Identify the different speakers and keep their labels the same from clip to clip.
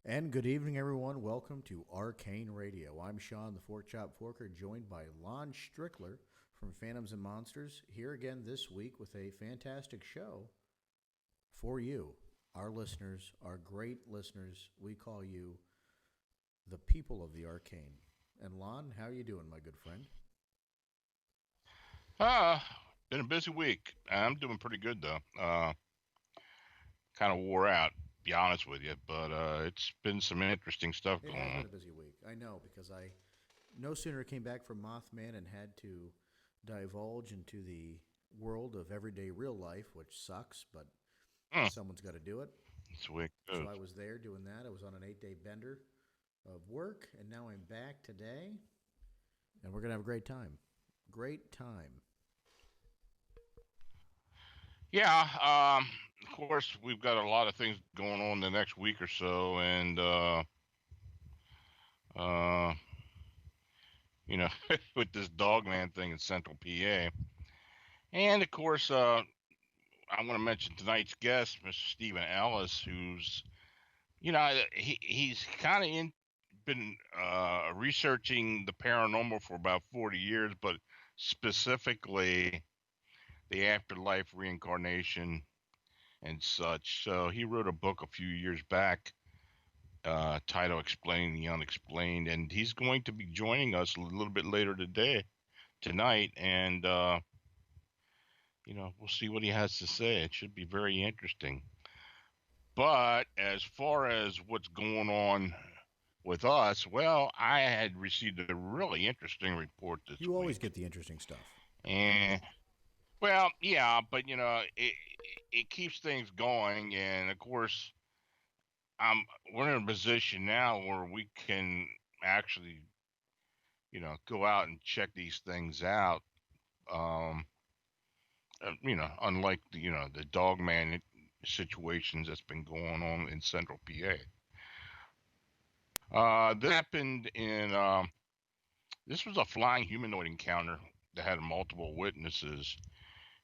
Speaker 1: And good evening, everyone. Welcome to Arcane Radio. I'm Sean, the Fork Chop Forker, joined by Lon Strickler from Phantoms and Monsters, here again this week with a fantastic show for you, our listeners, our great listeners. We call you the people of the Arcane. And Lon, how are you doing, my good friend?
Speaker 2: Been a busy week. I'm doing pretty good though. Kind of wore out, be honest with you, but it's been some interesting stuff
Speaker 1: It
Speaker 2: going
Speaker 1: has
Speaker 2: on.
Speaker 1: been a busy week. I know because I no sooner came back from Mothman and had to divulge into the world of everyday real life, which sucks, but
Speaker 2: Mm,
Speaker 1: someone's got to do it.
Speaker 2: that's the way it
Speaker 1: So
Speaker 2: goes.
Speaker 1: I was there doing that. I was on an 8-day bender of work, and now I'm back today, and we're gonna have a great time. Great time.
Speaker 2: Yeah. Of course, we've got a lot of things going on the next week or so, and uh, you know, with this dogman thing in Central PA, and of course, I'm going to mention tonight's guest, Mr. Stephen Ellis, who's he's kind of been researching the paranormal for about 40 years, but specifically the afterlife, reincarnation, and such. So he wrote a book a few years back titled Explaining the Unexplained, and he's going to be joining us a little bit later tonight, and we'll see what he has to say. It should be very interesting. But as far as what's going on with us, well, I had received a really interesting report this
Speaker 1: You always
Speaker 2: week.
Speaker 1: get the interesting stuff.
Speaker 2: And well, yeah, but it keeps things going, and of course, we're in a position now where we can actually, go out and check these things out. Um, unlike the dogman situations that's been going on in Central PA. This happened in this was a flying humanoid encounter that had multiple witnesses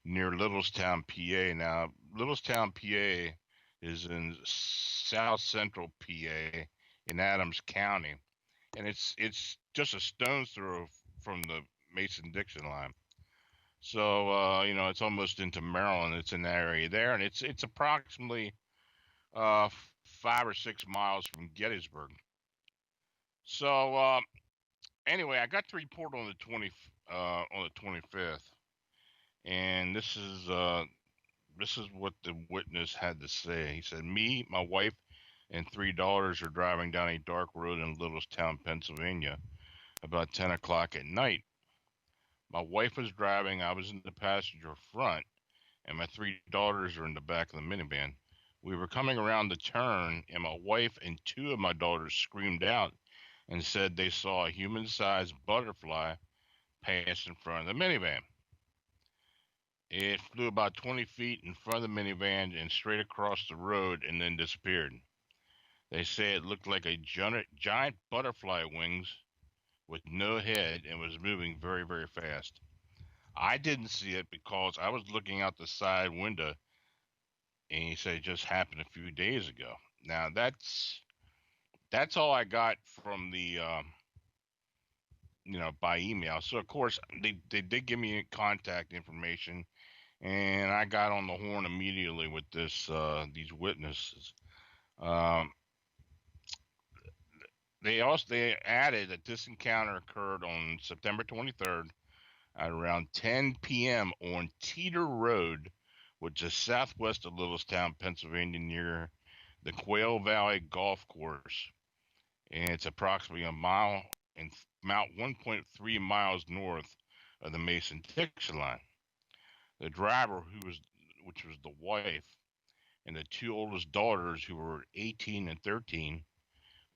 Speaker 2: near Littlestown, PA. Now, Littlestown, PA is in south central PA in Adams County, and it's just a stone's throw from the Mason-Dixon line. So it's almost into Maryland. It's in that area there, and it's approximately 5 or 6 miles from Gettysburg. So anyway, I got the report on the 25th, and this is what the witness had to say. He said, "Me, my wife, and three daughters are driving down a dark road in Littlestown, Pennsylvania, about 10 o'clock at night. My wife was driving, I was in the passenger front, and my three daughters are in the back of the minivan. We were coming around the turn, and my wife and two of my daughters screamed out and said they saw a human sized butterfly pass in front of the minivan. It flew about 20 feet in front of the minivan and straight across the road and then disappeared. They say it looked like a giant butterfly wings with no head and was moving very, very fast. I didn't see it because I was looking out the side window, and he said it just happened a few days ago. Now that's all I got from the by email. So of course they did give me contact information, and I got on the horn immediately with these witnesses. Um, they added that this encounter occurred on September 23rd at around 10 p.m. on Teeter Road, which is southwest of Littlestown, Pennsylvania, near the Quail Valley Golf Course, and it's approximately a mile and about 1.3 miles north of the Mason-Dixon line. The driver, which was the wife, and the two oldest daughters, who were 18 and 13,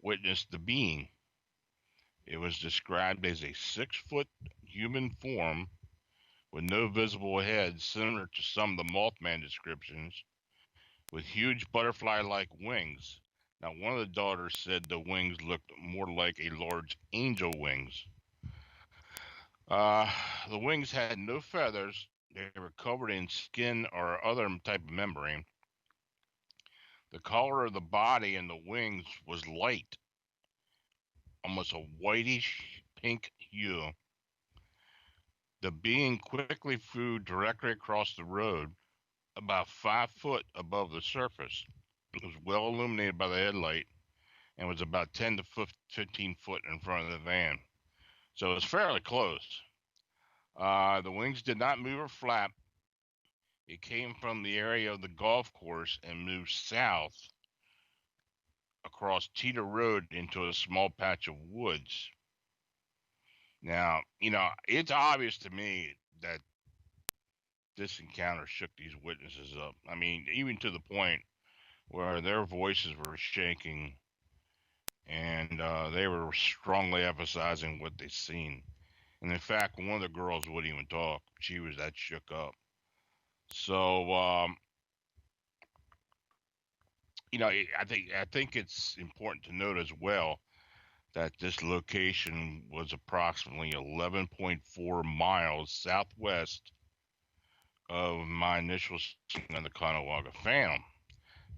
Speaker 2: witnessed the being. It was described as a 6-foot human form with no visible head, similar to some of the Mothman descriptions, with huge butterfly like wings. Now, one of the daughters said the wings looked more like a large angel wings. Uh, the wings had no feathers. They were covered in skin or other type of membrane. The color of the body and the wings was light, almost a whitish pink hue. The being quickly flew directly across the road, about 5 foot above the surface. It was well illuminated by the headlight and was about 10 to 15 foot in front of the van. So it was fairly close. The wings did not move or flap. It came from the area of the golf course and moved south across Teeter Road into a small patch of woods. Now, it's obvious to me that this encounter shook these witnesses up. I mean, even to the point where their voices were shaking and they were strongly emphasizing what they'd seen. And in fact, one of the girls wouldn't even talk. She was that shook up. So, I think it's important to note as well that this location was approximately 11.4 miles southwest of my initial sighting of the Kanawha Phantom.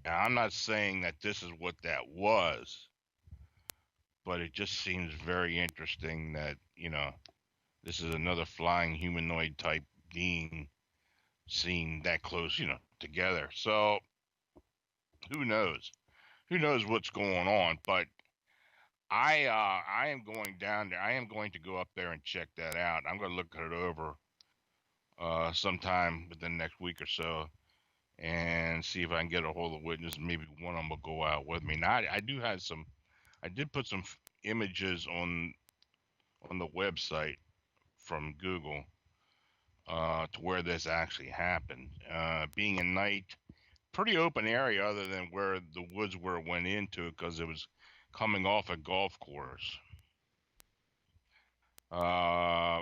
Speaker 2: Now, I'm not saying that this is what that was, but it just seems very interesting that, this is another flying humanoid type being seen that close, together. So, who knows? Who knows what's going on? But I am going down there. I am going to go up there and check that out. I'm going to look it over sometime within the next week or so and see if I can get a hold of witness. Maybe one of them will go out with me. Now I do have some. I did put some images on the website from Google to where this actually happened. Being a night, pretty open area other than where the woods where it went into because it was coming off a golf course. Uh,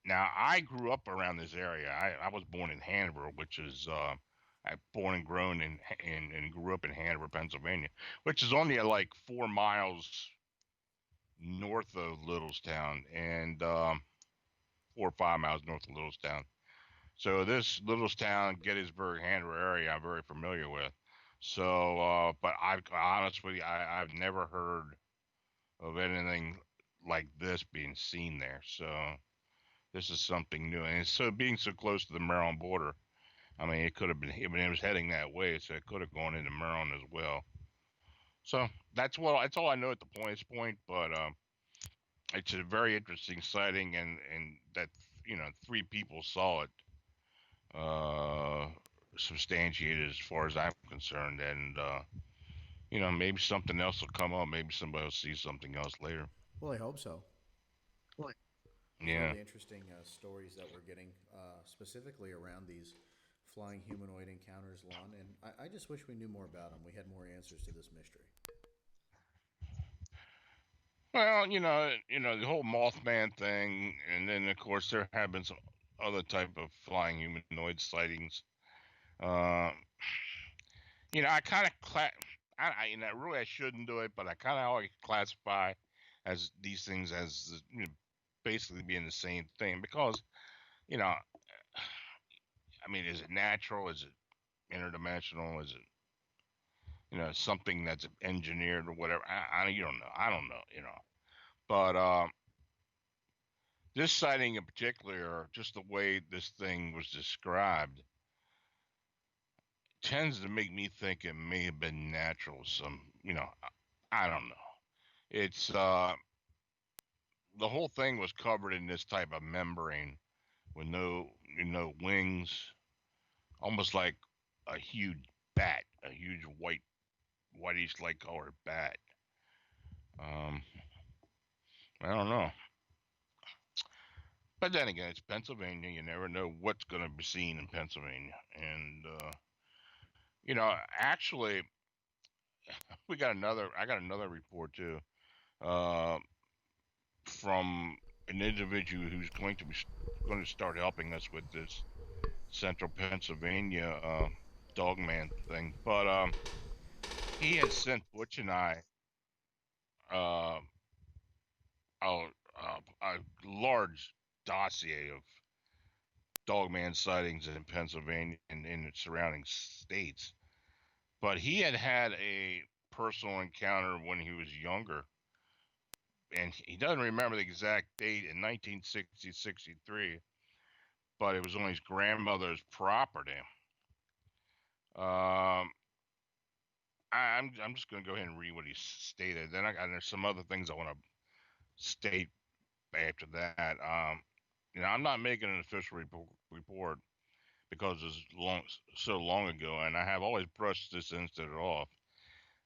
Speaker 2: Now, I grew up around this area. I was born in Hanover, which is I born and grown and grew up in Hanover, Pennsylvania, which is only like 4 miles north of Littlestown and 4 or 5 miles north of Littlestown. So this Littlestown, Gettysburg, Hanover area, I'm very familiar with. So, but I've honestly, I've never heard of anything like this being seen there. So this is something new, and so being so close to the Maryland border, I mean, it could have been. I mean, it was heading that way, so it could have gone into Maryland as well. So that's all I know at the point. But it's a very interesting sighting, and that three people saw it, uh, substantiated as far as I'm concerned, and maybe something else will come up. Maybe somebody will see something else later.
Speaker 1: Well, I hope so. It's
Speaker 2: Yeah.
Speaker 1: really interesting stories that we're getting, specifically around these flying humanoid encounters, Lon. And I just wish we knew more about them. We had more answers to this mystery.
Speaker 2: Well, the whole Mothman thing, and then of course there have been some other type of flying humanoid sightings. Uh, I kind of really I shouldn't do it, but I kind of always classify as these things as basically being the same thing because you know, I mean, is it natural? Is it interdimensional? Is it something that's engineered or whatever? You don't know. I don't know. But this sighting in particular, just the way this thing was described, tends to make me think it may have been natural. I don't know. It's the whole thing was covered in this type of membrane with no, wings, almost like a huge bat, a huge whitish light colored bat. Um, I don't know. But then again, it's Pennsylvania. You never know what's going to be seen in Pennsylvania. And actually, we got another. I got another report too, uh, from an individual who's going to start helping us with this Central Pennsylvania dogman thing. But he has sent Butch and I uh, a large dossier of dogman sightings in Pennsylvania and in the surrounding states. But he had had a personal encounter when he was younger, and he doesn't remember the exact date in 1960, 63, but it was on his grandmother's property. Um, I'm just going to go ahead and read what he stated. Then there's some other things I want to state after that. I'm not making an official report because it's so long ago, and I have always brushed this incident off.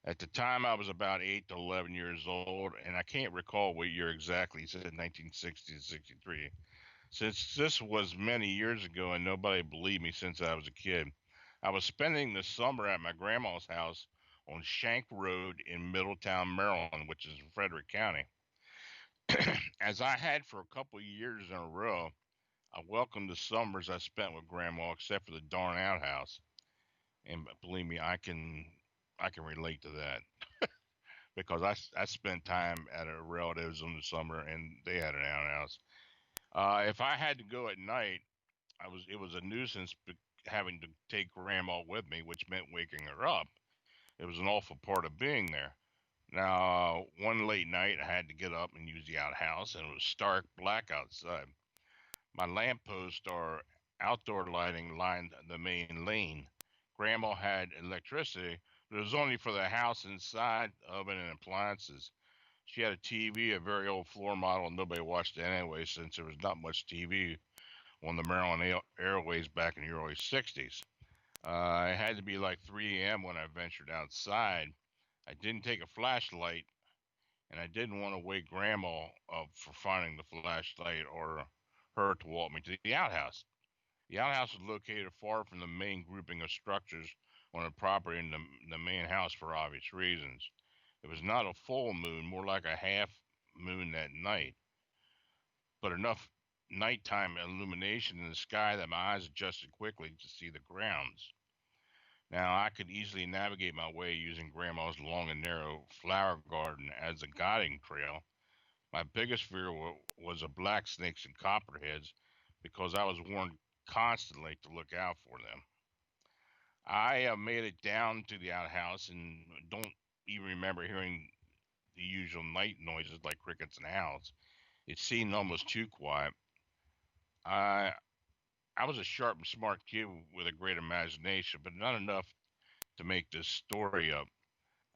Speaker 2: At the time, I was about 8 to 11 years old, and I can't recall what year exactly. He said 1960 to 63. Since this was many years ago and nobody believed me since I was a kid, I was spending the summer at my grandma's house on Shank Road in Middletown, Maryland, which is in Frederick County. As I had for a couple of years in a row, I welcomed the summers I spent with Grandma, except for the darn outhouse. And believe me, I can relate to that because I spent time at a relatives in the summer, and they had an outhouse. If I had to go at night, it was a nuisance having to take Grandma with me, which meant waking her up. It was an awful part of being there. Now, one late night, I had to get up and use the outhouse, and it was stark black outside. My lamppost or outdoor lighting lined the main lane. Grandma had electricity, but it was only for the house inside, oven, and appliances. She had a TV, a very old floor model, and nobody watched it anyway since there was not much TV on the Maryland Airways back in the early 60s. It had to be like 3 a.m. when I ventured outside. I didn't take a flashlight, and I didn't want to wake Grandma up for finding the flashlight or her to walk me to the outhouse. The outhouse was located far from the main grouping of structures on the property in the main house for obvious reasons. It was not a full moon, more like a half moon that night, but enough nighttime illumination in the sky that my eyes adjusted quickly to see the grounds. Now, I could easily navigate my way using Grandma's long and narrow flower garden as a guiding trail. My biggest fear was of black snakes and copperheads because I was warned constantly to look out for them. I made it down to the outhouse and don't even remember hearing the usual night noises like crickets and owls. It seemed almost too quiet. I I was a sharp and smart kid with a great imagination, but not enough to make this story up.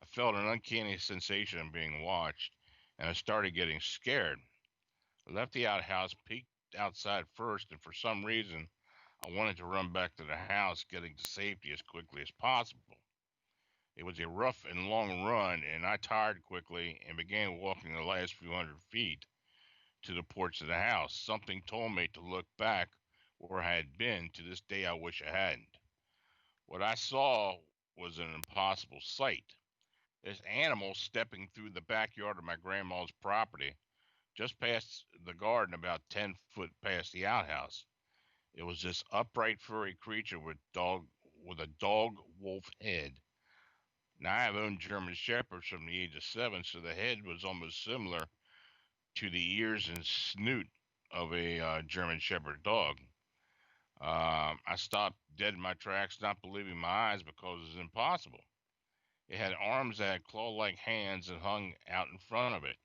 Speaker 2: I felt an uncanny sensation of being watched, and I started getting scared. I left the outhouse, peeked outside first, and for some reason, I wanted to run back to the house, getting to safety as quickly as possible. It was a rough and long run, and I tired quickly and began walking the last few hundred feet to the porch of the house. Something told me to look back where I had been. To this day, I wish I hadn't. What I saw was an impossible sight. This animal stepping through the backyard of my grandma's property, just past the garden, about 10 foot past the outhouse. It was this upright, furry creature with a dog wolf head. Now I have owned German shepherds from the age of 7, so the head was almost similar to the ears and snoot of a German shepherd dog. I stopped dead in my tracks, not believing my eyes because it was impossible. It had arms that had claw-like hands and hung out in front of it.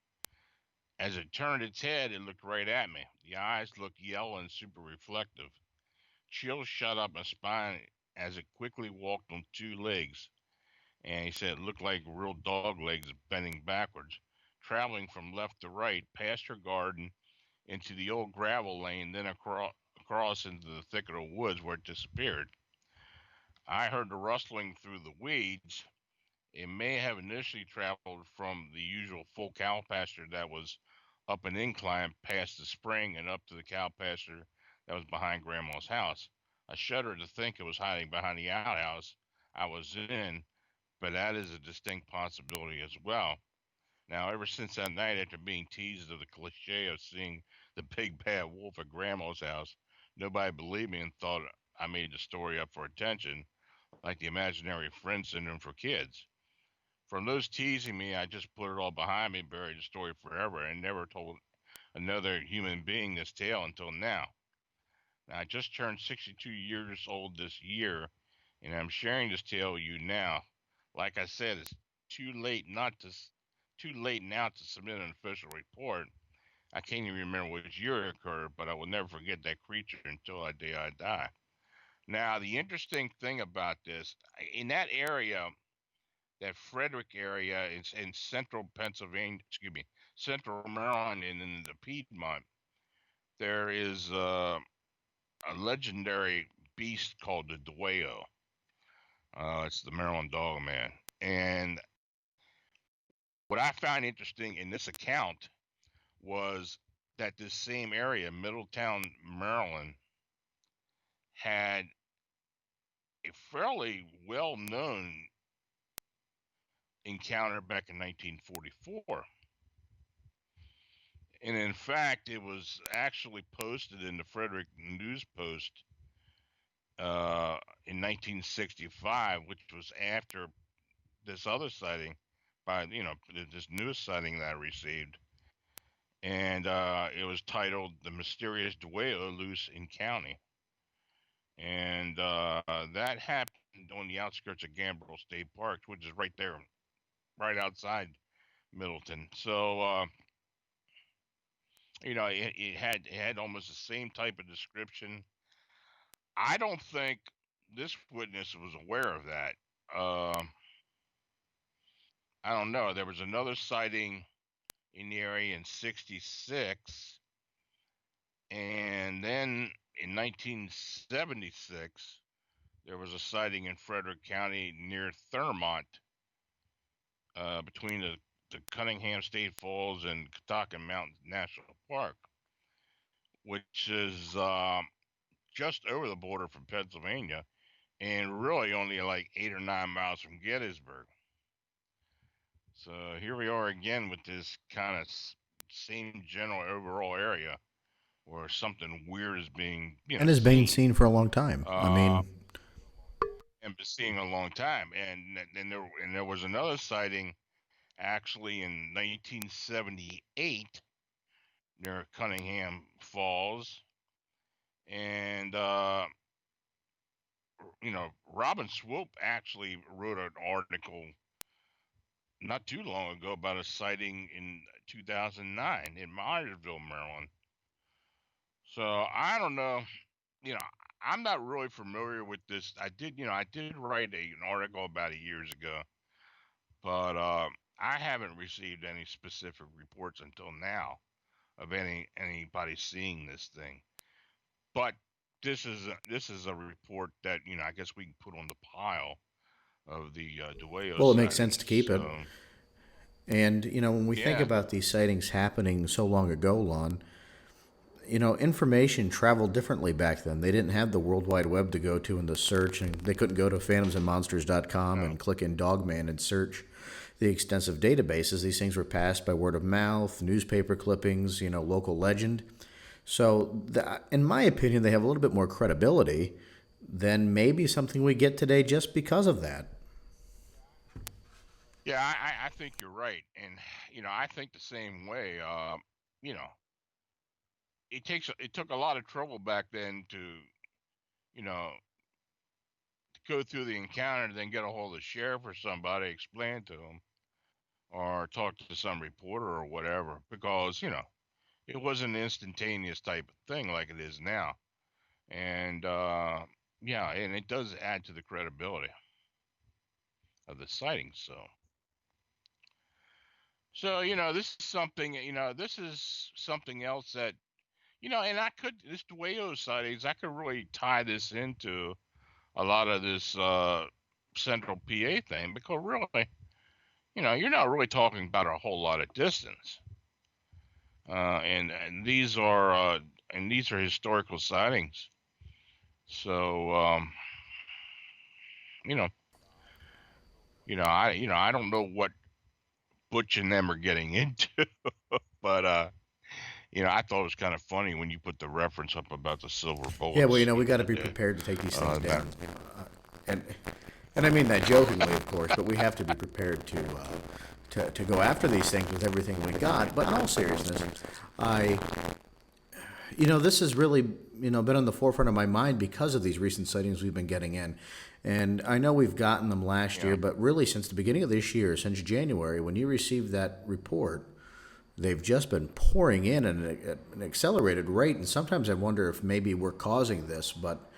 Speaker 2: As it turned its head, it looked right at me. The eyes looked yellow and super reflective. Chills shot up my spine as it quickly walked on two legs, and he said it looked like real dog legs bending backwards, traveling from left to right, past her garden, into the old gravel lane, then across into the thicket of woods where it disappeared. I heard the rustling through the weeds. It may have initially traveled from the usual full cow pasture that was up an incline past the spring and up to the cow pasture that was behind Grandma's house. I shudder to think it was hiding behind the outhouse I was in, but that is a distinct possibility as well. Now, ever since that night, after being teased of the cliche of seeing the big bad wolf at Grandma's house, nobody believed me and thought I made the story up for attention, like the imaginary friend syndrome for kids. From those teasing me, I just put it all behind me, buried the story forever, and never told another human being this tale until now. Now, I just turned 62 years old this year, and I'm sharing this tale with you now. like I said, it's too late not to too late now to submit an official report. I can't even remember which year it occurred, but I will never forget that creature until the day I die. Now, the interesting thing about this, in that area, that Frederick area in central Pennsylvania, excuse me, central Maryland and in the Piedmont, there is a legendary beast called the Dueo. It's the Maryland Dog Man. And what I found interesting in this account was that this same area, Middletown, Maryland, had a fairly well known encounter back in 1944. And in fact, it was actually posted in the Frederick News Post uh, in 1965, which was after this other sighting by, this newest sighting that I received. And it was titled The Mysterious Dueo Loose in County. And that happened on the outskirts of Gambrel State Park, which is right there, right outside Middleton. So, it had almost the same type of description. I don't think this witness was aware of that. I don't know. There was another sighting in the area in '66, and then in 1976, there was a sighting in Frederick County near Thurmont, between the Cunningham State Falls and Catoctin Mountain National Park, which is just over the border from Pennsylvania and really only like 8 or 9 miles from Gettysburg. So here we are again with this kind of same general overall area where something weird is being,
Speaker 1: And has been
Speaker 2: seen.
Speaker 1: seen for a long time. I
Speaker 2: Uh,
Speaker 1: mean,
Speaker 2: and been seeing a long time. And there was another sighting actually in 1978 near Cunningham Falls, and Robin Swope actually wrote an article not too long ago about a sighting in 2009 in Myersville, Maryland. So I don't know. You know, I'm not really familiar with this. I did write an article about it years ago, but I haven't received any specific reports until now of anybody seeing this thing. But this is a report that I guess we can put on the pile of the Dueo
Speaker 1: well, it makes sense to
Speaker 2: sightings.
Speaker 1: keep it.
Speaker 2: So
Speaker 1: And, when we think
Speaker 2: yeah,
Speaker 1: about these sightings happening so long ago, Lon, information traveled differently back then. They didn't have the World Wide Web to go to in the search, and they couldn't go to phantomsandmonsters.com
Speaker 2: no,
Speaker 1: and click in Dogman and search the extensive databases. These things were passed by word of mouth, newspaper clippings, local legend. So, in my opinion, they have a little bit more credibility than maybe something we get today just because of that.
Speaker 2: yeah, I think you're right, and I think the same way. You know, it took a lot of trouble back then to you know go through the encounter, and then get a hold of the sheriff or somebody, explain to them, or talk to some reporter or whatever, because it wasn't an instantaneous type of thing like it is now. And yeah, and it does add to the credibility of the sightings. So this is something else that and this Dueyo sightings, I could really tie this into a lot of this central PA thing, because really, you're not really talking about a whole lot of distance, and these are historical sightings. So you know, I don't know what Butch and them are getting into, but I thought it was kind of funny when you put the reference up about the silver
Speaker 1: Yeah, well,
Speaker 2: bullets
Speaker 1: we got to
Speaker 2: the
Speaker 1: be
Speaker 2: other day.
Speaker 1: prepared to take these things
Speaker 2: That
Speaker 1: down, and I mean that jokingly, of course. But we have to be prepared to go after these things with everything we got. But in all seriousness, I This has really, been on the forefront of my mind because of these recent sightings we've been getting in. And I know we've gotten them last
Speaker 2: Yeah.
Speaker 1: year, but really since the beginning of this year, since January, when you received that report, they've just been pouring in at an accelerated rate. And sometimes I wonder if maybe we're causing this, but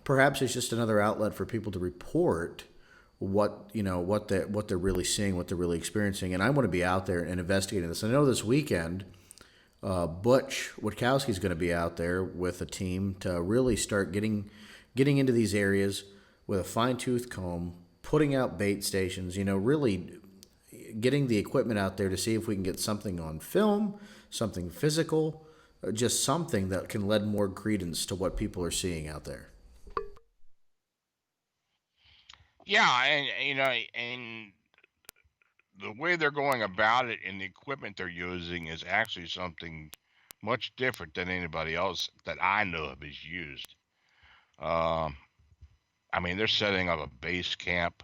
Speaker 1: perhaps it's just another outlet for people to report what they're really seeing, what they're really experiencing. And I want to be out there and investigating this. I know this weekend Butch Witkowski is going to be out there with a team to really start getting into these areas with a fine tooth comb, putting out bait stations. Really getting the equipment out there to see if we can get something on film, something physical, just something that can lend more credence to what people are seeing out there.
Speaker 2: Yeah, and the way they're going about it and the equipment they're using is actually something much different than anybody else that I know of is used. Um, I mean, they're setting up a base camp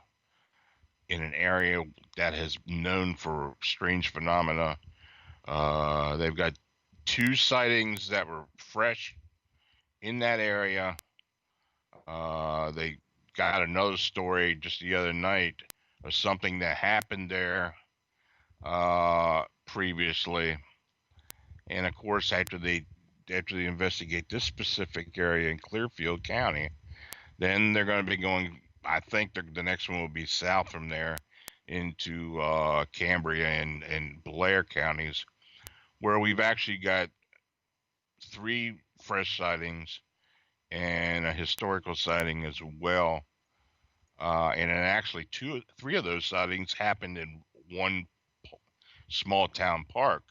Speaker 2: in an area that has known for strange phenomena. They've got two sightings that were fresh in that area. They got another story just the other night of something that happened there previously, and of course, after they investigate this specific area in Clearfield County, then they're going to be going. I think the next one will be south from there into Cambria and Blair counties, where we've actually got three fresh sightings and a historical sighting as well. And then actually three of those sightings happened in one small town park,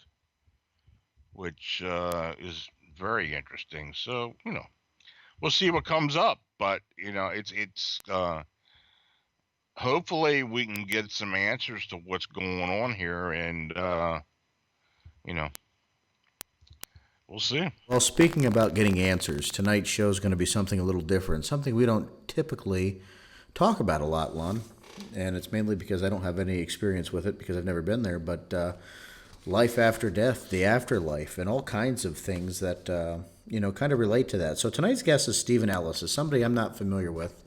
Speaker 2: which is very interesting. So we'll see what comes up, but it's hopefully we can get some answers to what's going on here, and you know we'll see.
Speaker 1: Well, speaking about getting answers, tonight's show is going to be something a little different, something we don't typically talk about a lot, Lon. And it's mainly because I don't have any experience with it because I've never been there. But life after death, the afterlife, and all kinds of things that kind of relate to that. So tonight's guest is Stephen Ellis, is somebody I'm not familiar with,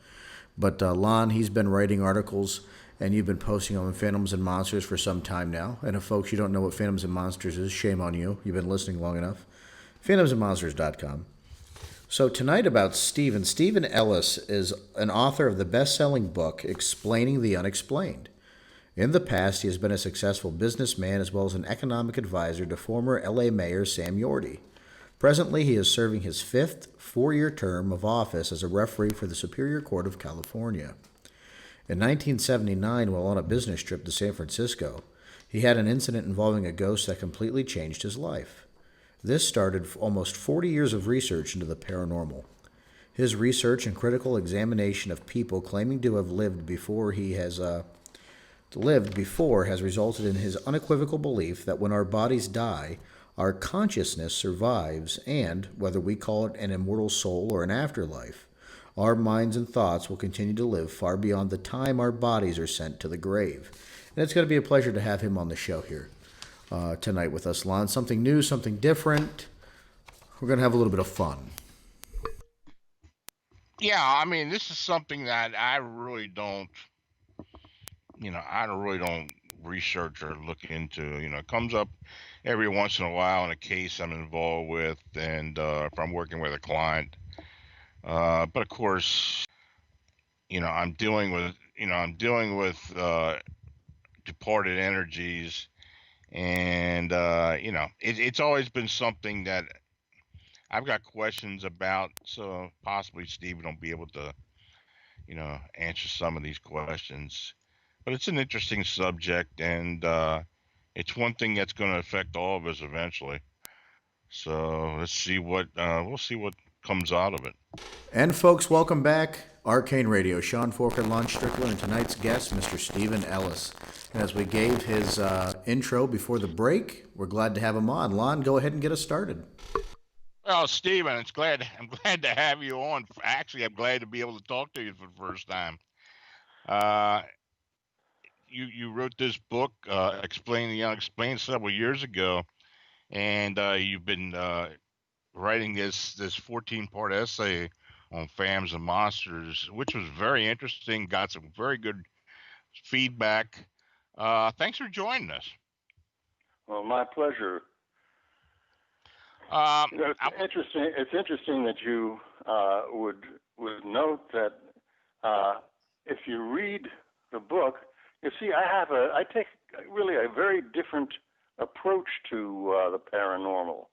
Speaker 1: but Lon, he's been writing articles. And you've been posting on Phantoms and Monsters for some time now. And if folks you don't know what Phantoms and Monsters is, shame on you. You've been listening long enough. PhantomsandMonsters.com. So tonight about Stephen. Stephen Ellis is an author of the best-selling book Explaining the Unexplained. In the past, he has been a successful businessman as well as an economic advisor to former L.A. Mayor Sam Yorty. Presently, he is serving his fifth four-year term of office as a referee for the Superior Court of California. In 1979, while on a business trip to San Francisco, he had an incident involving a ghost that completely changed his life. This started almost 40 years of research into the paranormal. His research and critical examination of people claiming to have lived before has resulted in his unequivocal belief that when our bodies die, our consciousness survives, and, whether we call it an immortal soul or an afterlife, our minds and thoughts will continue to live far beyond the time our bodies are sent to the grave. And it's going to be a pleasure to have him on the show here tonight with us, Lon. Something new, something different. We're going to have a little bit of fun.
Speaker 2: Yeah, I mean, this is something that I really don't research or look into. It comes up every once in a while in a case I'm involved with, and if I'm working with a client. But of course, I'm dealing with departed energies, and it's always been something that I've got questions about. So possibly Steve will be able to answer some of these questions. But it's an interesting subject, and it's one thing that's going to affect all of us eventually. So we'll see what comes out of it.
Speaker 1: And folks, welcome back. Arcane Radio, Sean Forker, Lon Strickler, and tonight's guest, Mr. Stephen Ellis. And as we gave his intro before the break, we're glad to have him on. Lon, go ahead and get us started.
Speaker 2: Well, Steven, I'm glad to have you on. Actually, I'm glad to be able to talk to you for the first time. Uh, you wrote this book, Explaining the Unexplained, several years ago, and you've been writing this 14-part essay on Phantoms and Monsters, which was very interesting. Got some very good feedback. Thanks for joining us.
Speaker 3: Well, my pleasure. It's interesting. It's interesting that you would note that if you read the book, you see, I take really a very different approach to the paranormal.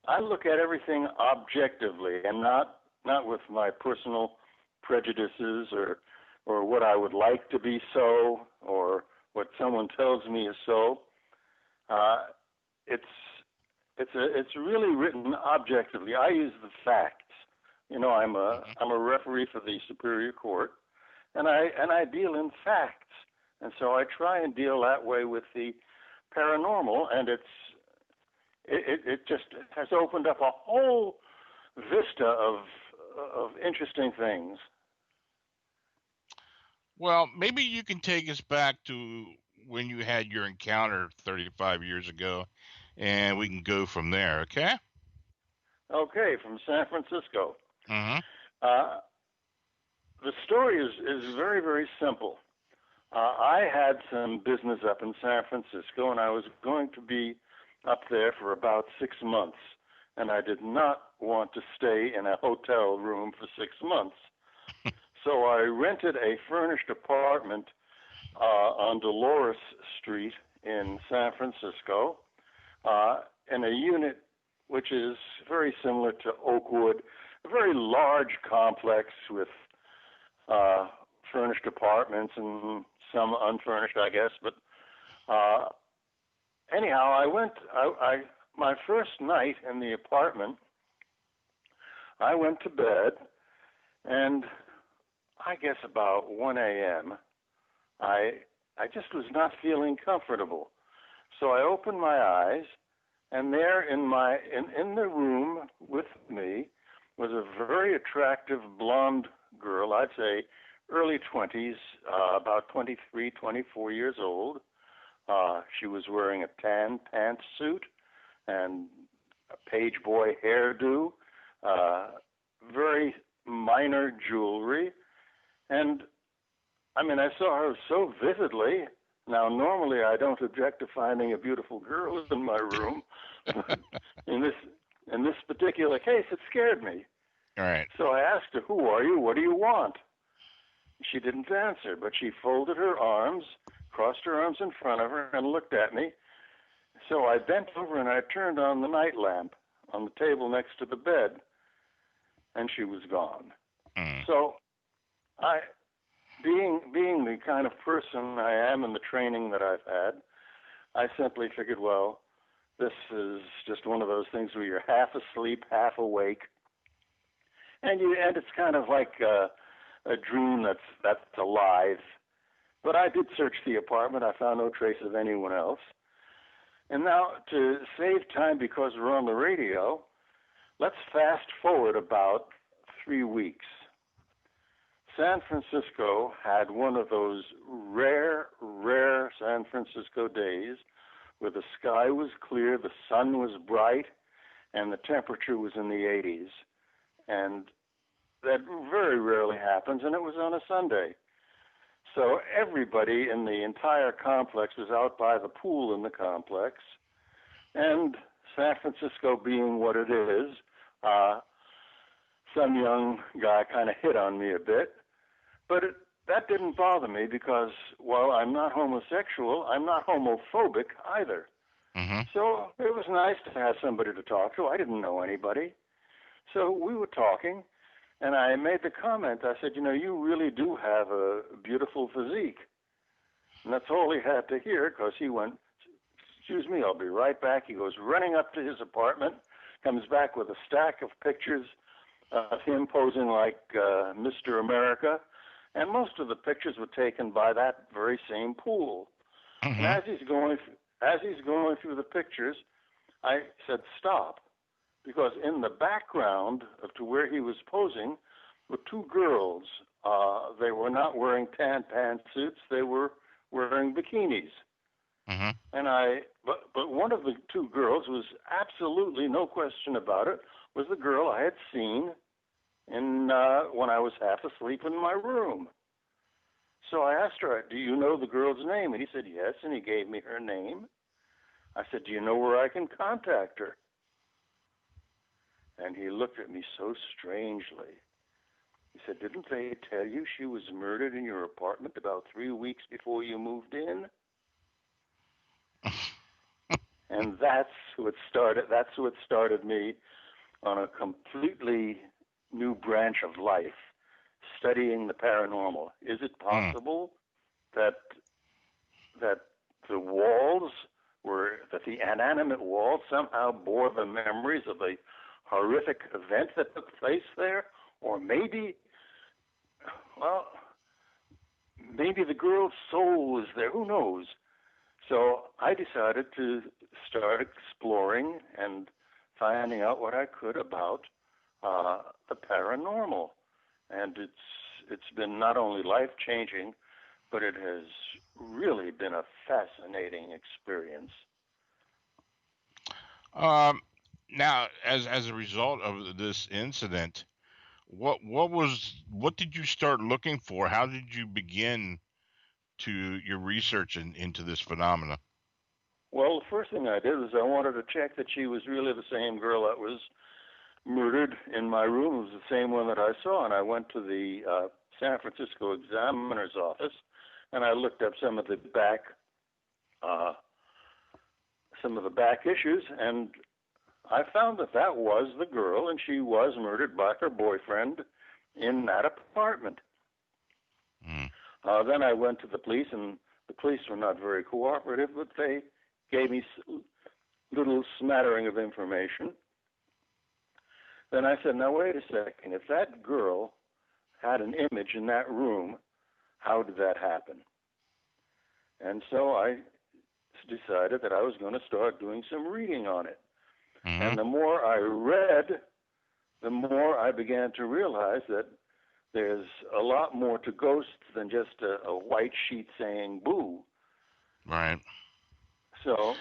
Speaker 3: I look at everything objectively and not with my personal prejudices or what I would like to be so or what someone tells me is so. It's really written objectively. I use the facts. You know, I'm a referee for the Superior Court, and I deal in facts. And so I try and deal that way with the paranormal, and it just has opened up a whole vista of interesting things.
Speaker 2: Well, maybe you can take us back to when you had your encounter 35 years ago, and we can go from there, okay?
Speaker 3: Okay, from San Francisco.
Speaker 2: Mm-hmm.
Speaker 3: The story is very, very simple. I had some business up in San Francisco, and I was going to be up there for about 6 months, and I did not want to stay in a hotel room for 6 months. So I rented a furnished apartment on Dolores Street in San Francisco in a unit which is very similar to Oakwood, a very large complex with furnished apartments and some unfurnished, I guess. But anyhow, my first night in the apartment, I went to bed, and I guess about 1 a.m., I just was not feeling comfortable. So I opened my eyes, and there in the room with me was a very attractive blonde girl, I'd say early 20s, about 23, 24 years old. She was wearing a tan pantsuit and a page boy hairdo, very minor jewelry. And I mean, I saw her so vividly. Now, normally I don't object to finding a beautiful girl in my room. in this particular case, it scared me.
Speaker 2: All right.
Speaker 3: So I asked her, "Who are you? What do you want?" She didn't answer, but she folded her arms, crossed her arms in front of her, and looked at me. So I bent over and I turned on the night lamp on the table next to the bed, and she was gone. So being the kind of person I am and the training that I've had, I simply figured, well, this is just one of those things where you're half asleep, half awake, and it's kind of like a dream that's alive. But I did search the apartment. I found no trace of anyone else. And now, to save time because we're on the radio, let's fast forward about 3 weeks. San Francisco had one of those rare San Francisco days where the sky was clear, the sun was bright, and the temperature was in the 80s. And that very rarely happens, and it was on a Sunday. So everybody in the entire complex was out by the pool in the complex. And San Francisco being what it is, some young guy kind of hit on me a bit. But that didn't bother me because, while I'm not homosexual, I'm not homophobic either.
Speaker 2: Mm-hmm.
Speaker 3: So it was nice to have somebody to talk to. I didn't know anybody. So we were talking, and I made the comment. I said, you really do have a beautiful physique. And that's all he had to hear, because he went, "Excuse me, I'll be right back." He goes running up to his apartment, comes back with a stack of pictures of him posing like Mr. America. And most of the pictures were taken by that very same pool.
Speaker 2: Mm-hmm.
Speaker 3: And as he's going through the pictures, I said, "Stop," because in the background to where he was posing were two girls. They were not wearing tan pantsuits; they were wearing bikinis.
Speaker 2: Mm-hmm.
Speaker 3: And but one of the two girls was absolutely, no question about it, was the girl I had seen in when I was half asleep in my room. So I asked her, "Do you know the girl's name?" And he said, "Yes," and he gave me her name. I said, "Do you know where I can contact her?" And he looked at me so strangely. He said, "Didn't they tell you she was murdered in your apartment about 3 weeks before you moved in?" And that's what started me on a completely new branch of life, studying the paranormal. Is it possible that the walls that the inanimate walls somehow bore the memories of a horrific event that took place there? Or maybe the girl's soul was there. Who knows? So I decided to start exploring and finding out what I could about the paranormal. And it's been not only life-changing, but it has really been a fascinating experience.
Speaker 2: Now, as a result of this incident, what did you start looking for? How did you begin your research into this phenomena?
Speaker 3: Well, the first thing I did was I wanted to check that she was really the same girl that was murdered in my room. It was the same one that I saw, and I went to the San Francisco Examiner's office, and I looked up some of the back issues, and I found that was the girl, and she was murdered by her boyfriend in that apartment. Then I went to the police, and the police were not very cooperative, but they gave me little smattering of information. Then I said, "Now wait a second. If that girl had an image in that room, how did that happen?" And so I decided that I was going to start doing some reading on it. And the more I read, the more I began to realize that there's a lot more to ghosts than just a white sheet saying boo.
Speaker 2: Right.
Speaker 3: So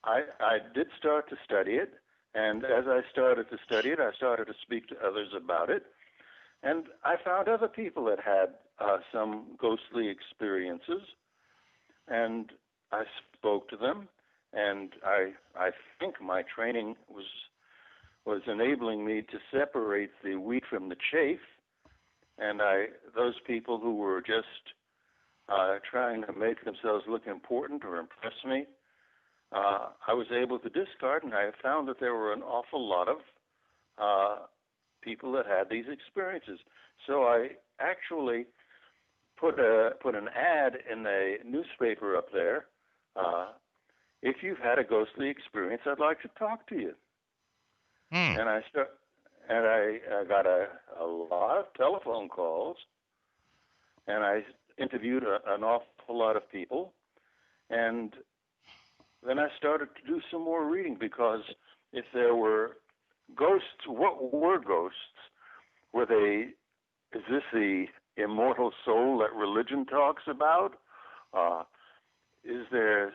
Speaker 3: I did start to study it, and as I started to study it, I started to speak to others about it, and I found other people that had some ghostly experiences, and I spoke to them, and I think my training was enabling me to separate the wheat from the chaff, and those people who were just trying to make themselves look important or impress me, I was able to discard, and I found that there were an awful lot of people that had these experiences. So I actually put an ad in a newspaper up there. If you've had a ghostly experience, I'd like to talk to you. And I got a lot of telephone calls, and I interviewed an awful lot of people, and then I started to do some more reading, because if there were ghosts, what were ghosts? Is this the immortal soul that religion talks about? Is there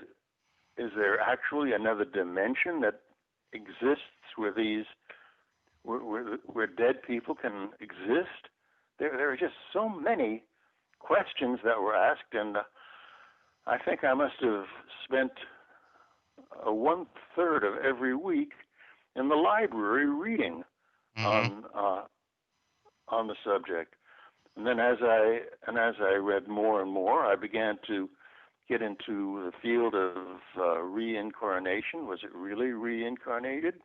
Speaker 3: actually another dimension that exists where dead people can exist? There are just so many questions that were asked, and I think I must have spent 1/3 of every week in the library reading on the subject. And then as I read more and more, I began to get into the field of reincarnation. Was it really reincarnated?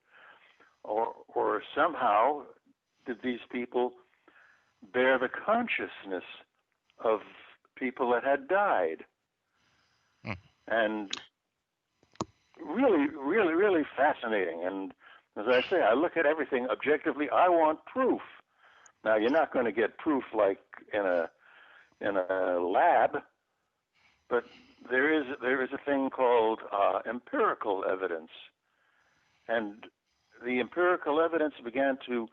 Speaker 3: Or somehow did these people bear the consciousness of people that had died? And really, really, really fascinating. And as I say, I look at everything objectively. I want proof. Now, you're not going to get proof like in a lab, but there is a thing called empirical evidence, and the empirical evidence began to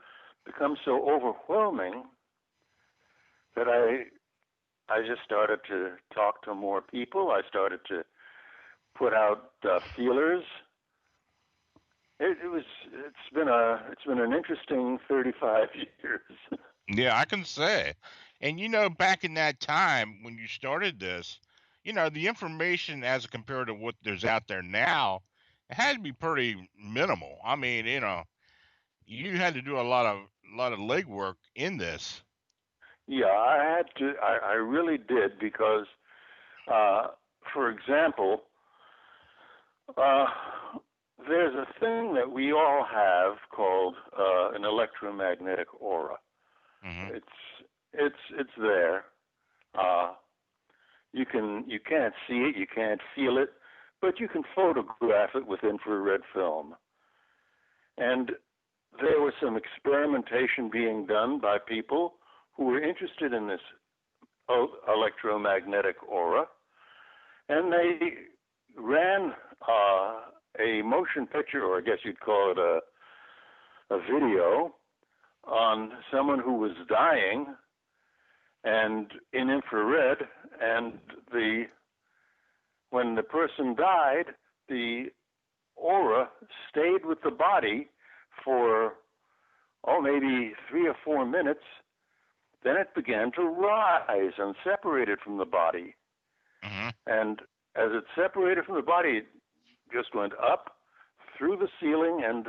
Speaker 3: become so overwhelming that I just started to talk to more people. I started to put out feelers, It's been an interesting 35 years.
Speaker 2: Yeah, I can say. And back in that time when you started this, the information as compared to what there's out there now, it had to be pretty minimal. I mean, you had to do a lot of legwork in this.
Speaker 3: Yeah, I had to. I really did because, for example, uh, there's a thing that we all have called an electromagnetic aura.
Speaker 2: Hmm.
Speaker 3: It's there. Uh, you can't see it, you can't feel it, but you can photograph it with infrared film. And there was some experimentation being done by people who were interested in this electromagnetic aura, and they ran a motion picture, or I guess you'd call it a video, on someone who was dying, and in infrared, and when the person died, the aura stayed with the body for maybe 3 or 4 minutes. Then it began to rise and separated from the body.
Speaker 2: Hmm.
Speaker 3: And as it separated from the body, it just went up through the ceiling, and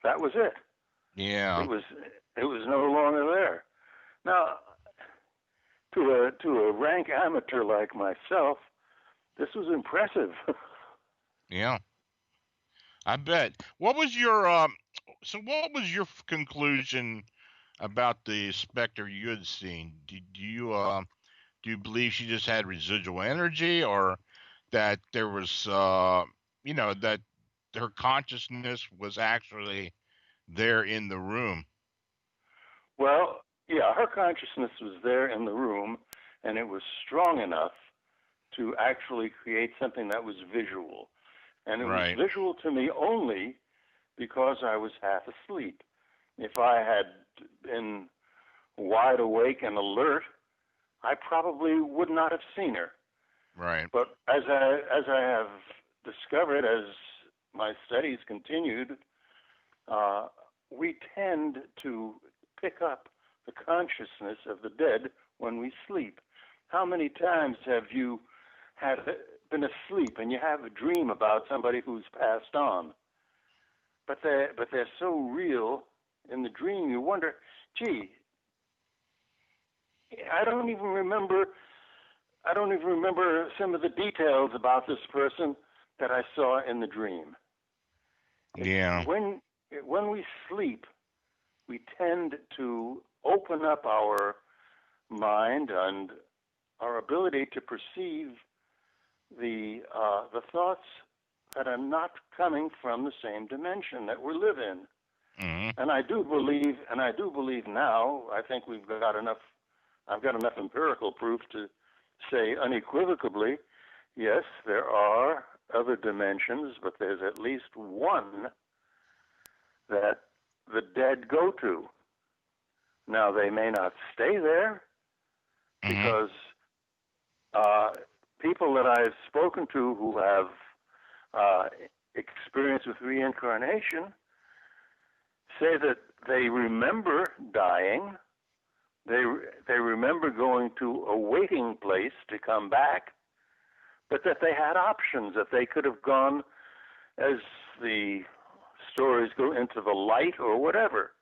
Speaker 3: that was it.
Speaker 2: Yeah.
Speaker 3: It was no longer there. Now, to a rank amateur like myself, this was impressive.
Speaker 2: Yeah. I bet. What was your conclusion about the specter you had seen? Do you believe she just had residual energy, or that there was that her consciousness was actually there in the room?
Speaker 3: Well, yeah, her consciousness was there in the room, and it was strong enough to actually create something that was visual. And it was
Speaker 2: Right.
Speaker 3: visual to me only because I was half asleep. If I had been wide awake and alert, I probably would not have seen her.
Speaker 2: Right.
Speaker 3: But as I have discovered as my studies continued, we tend to pick up the consciousness of the dead when we sleep. How many times have you been asleep and you have a dream about somebody who's passed on, but they're so real in the dream you wonder, gee, I don't even remember some of the details about this person that I saw in the dream. It's
Speaker 2: Yeah.
Speaker 3: when we sleep, we tend to open up our mind and our ability to perceive the thoughts that are not coming from the same dimension that we live in.
Speaker 2: Hmm.
Speaker 3: And I do believe now, I think I've got enough empirical proof to say unequivocally, yes, there are other dimensions, but there's at least one that the dead go to. Now, they may not stay there
Speaker 2: Hmm.
Speaker 3: because people that I've spoken to who have experience with reincarnation say that they remember dying, they remember going to a waiting place to come back, but that they had options, that they could have gone, as the stories go, into the light or whatever.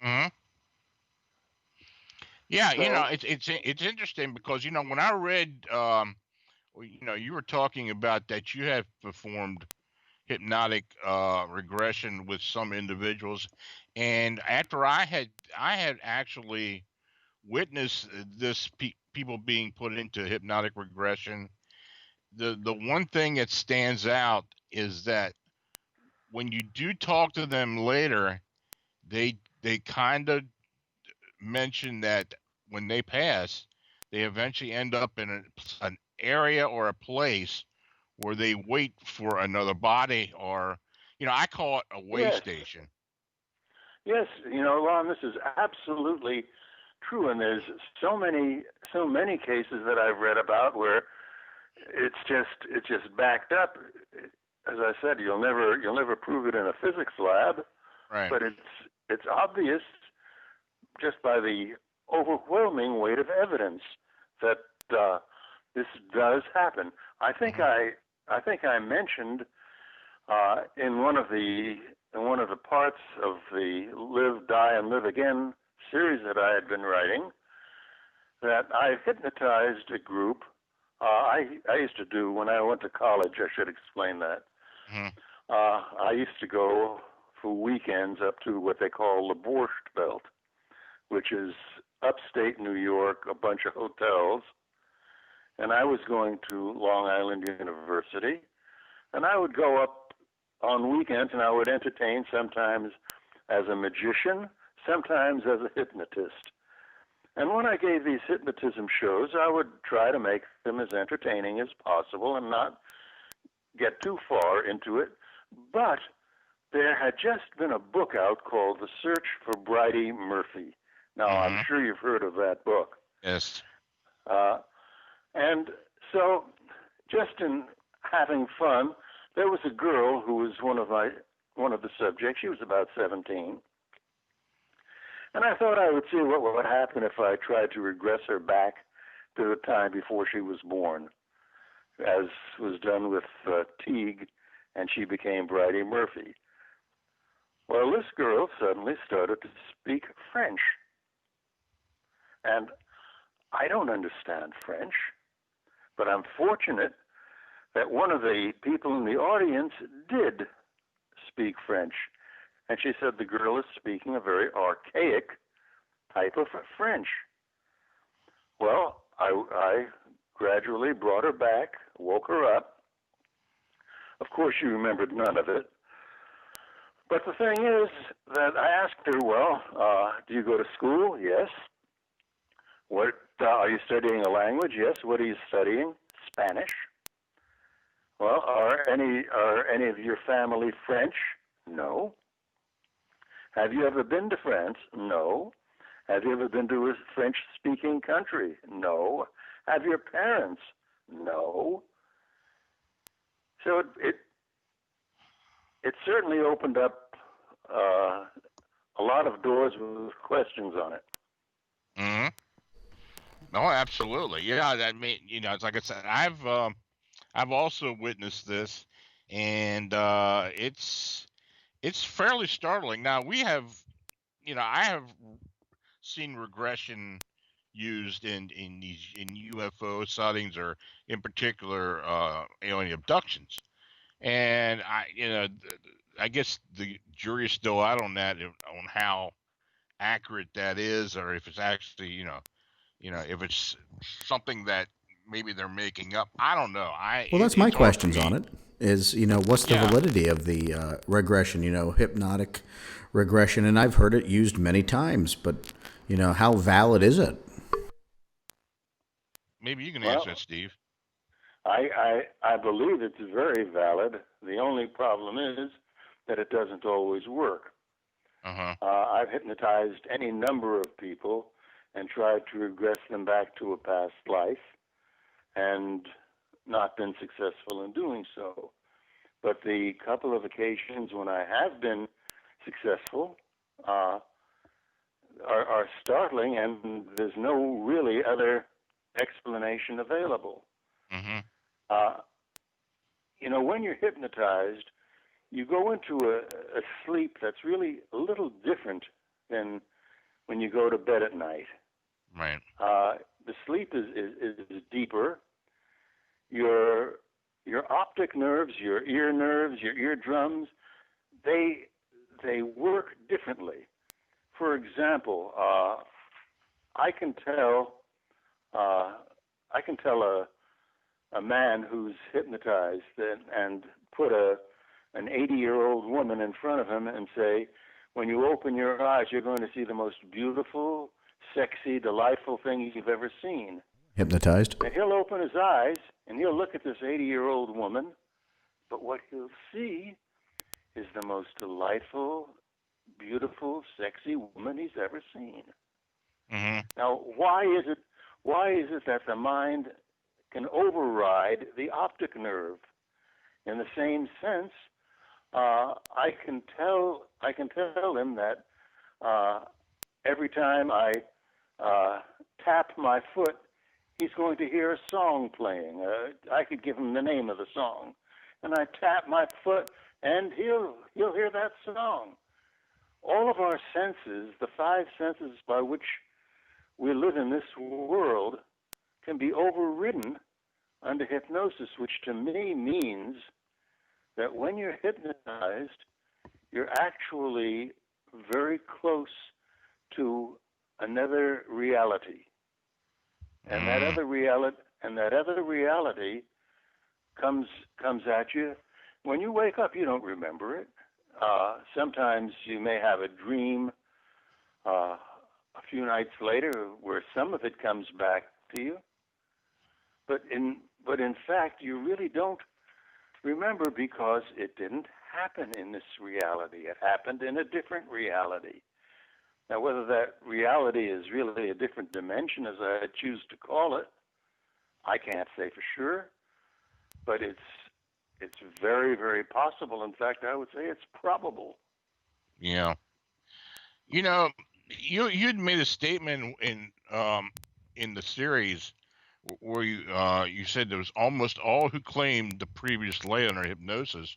Speaker 2: Hmm. Yeah.
Speaker 3: So,
Speaker 2: It's interesting because when I read, you were talking about that you have performed hypnotic regression with some individuals, and after I had actually witnessed this people being put into hypnotic regression. The one thing that stands out is that when you do talk to them later, they kind of mention that when they pass, they eventually end up in an area or a place where they wait for another body, or I call it a way
Speaker 3: yes,
Speaker 2: station.
Speaker 3: yes, Lon, this is absolutely true, and there's so many cases that I've read about where it's just backed up. as I said, you'll never prove it in a physics lab,
Speaker 2: Right.
Speaker 3: but it's obvious just by the overwhelming weight of evidence that this does happen. I think I mentioned in one of the parts of the Live, Die, and Live Again series that I had been writing that I hypnotized a group. I used to do when I went to college. I should explain that. I used to go for weekends up to what they call the Borscht Belt, which is upstate New York, a bunch of hotels. And I was going to Long Island University, and I would go up on weekends and I would entertain, sometimes as a magician, sometimes as a hypnotist. And when I gave these hypnotism shows, I would try to make them as entertaining as possible and not get too far into it. But there had just been a book out called The Search for Bridey Murphy. Now, I'm sure you've heard of that book.
Speaker 2: Yes.
Speaker 3: And so, just in having fun, there was a girl who was one of the subjects. She was about 17. And I thought I would see what would happen if I tried to regress her back to the time before she was born, as was done with Teague, and she became Bridey Murphy. Well, this girl suddenly started to speak French. And I don't understand French, but I'm fortunate that one of the people in the audience did speak French. And she said the girl is speaking a very archaic type of French. Well, I gradually brought her back, woke her up. Of course, she remembered none of it. But the thing is that I asked her, well, do you go to school? Yes. What are you studying a language? Yes. What are you studying? Spanish. Well, are any of your family French? No. Have you ever been to France? No. Have you ever been to a French-speaking country? No. Have your parents? No. So it certainly opened up a lot of doors with questions on it.
Speaker 2: Mm-hmm. Oh, absolutely. Yeah, I mean, it's like I said, I've also witnessed this, and it's fairly startling. Now we have, I have seen regression used in UFO sightings, or in particular alien abductions, and I guess the jury is still out on that, on how accurate that is, or if it's actually if it's something that maybe they're making up. I don't know.
Speaker 1: Well, that's my
Speaker 2: it's hard for
Speaker 1: questions
Speaker 2: me.
Speaker 1: on it. Is what's the
Speaker 2: Yeah.
Speaker 1: validity of the regression? Hypnotic regression, and I've heard it used many times. But how valid is it?
Speaker 2: Maybe you can
Speaker 3: Well,
Speaker 2: answer it, Steve.
Speaker 3: I believe it's very valid. The only problem is that it doesn't always work. I've hypnotized any number of people and tried to regress them back to a past life, and not been successful in doing so. But the couple of occasions when I have been successful are startling, and there's no really other explanation available. When you're hypnotized, you go into a sleep that's really a little different than when you go to bed at night.
Speaker 2: Right.
Speaker 3: The sleep is deeper. Your optic nerves, your ear nerves, your eardrums, they work differently. For example, I can tell a man who's hypnotized and put an 80-year-old woman in front of him and say, when you open your eyes, you're going to see the most beautiful, sexy, delightful thing you've ever seen.
Speaker 1: Hypnotized.
Speaker 3: And he'll open his eyes and he'll look at this 80-year-old woman, but what he'll see is the most delightful, beautiful, sexy woman he's ever seen. Now, why is it that the mind can override the optic nerve? In the same sense, I can tell him that every time I tap my foot, he's going to hear a song playing. I could give him the name of the song, and I tap my foot, and he'll hear that song. All of our senses, the five senses by which we live in this world, can be overridden under hypnosis, which to me means that when you're hypnotized, you're actually very close to another reality. And that other reality comes at you. When you wake up, you don't remember it. Sometimes you may have a dream a few nights later where some of it comes back to you. But in fact, you really don't remember because it didn't happen in this reality. It happened in a different reality. Now, whether that reality is really a different dimension, as I choose to call it, I can't say for sure. But it's very, very possible. In fact, I would say it's probable.
Speaker 2: Yeah. You know, you'd made a statement in the series where you said there was almost all who claimed the previous lay under hypnosis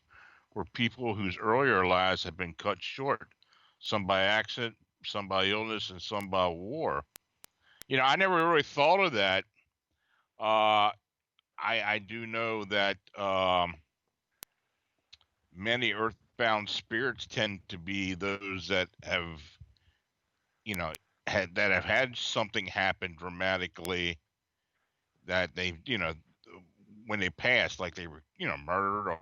Speaker 2: were people whose earlier lives had been cut short, some by accident, some by illness, and some by war. You know, I never really thought of that. I do know that many earthbound spirits tend to be those that have, you know, had something happen dramatically that they, you know, when they passed, like they were, you know, murdered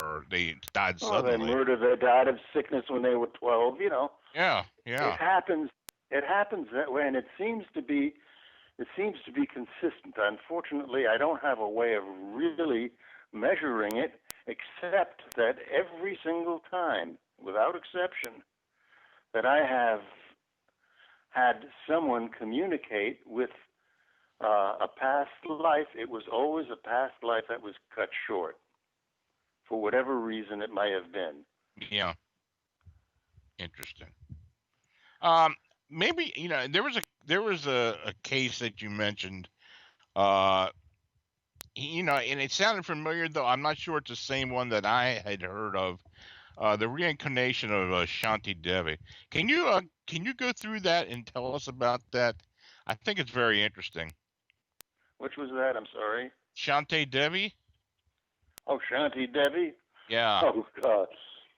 Speaker 2: or they died suddenly.
Speaker 3: They died of sickness when they were 12, you know.
Speaker 2: Yeah.
Speaker 3: It happens that way, and it seems to be consistent. Unfortunately, I don't have a way of really measuring it, except that every single time, without exception, that I have had someone communicate with a past life, it was always a past life that was cut short, for whatever reason it may have been.
Speaker 2: Yeah. Interesting. Maybe, you know, there was a case that you mentioned, you know, and it sounded familiar, though I'm not sure it's the same one that I had heard of. The reincarnation of Shanti Devi. Can you go through that and tell us about that? I think it's very interesting.
Speaker 3: Which was that? I'm sorry.
Speaker 2: Shanti Devi.
Speaker 3: Oh, Shanti Devi.
Speaker 2: Yeah.
Speaker 3: Oh God,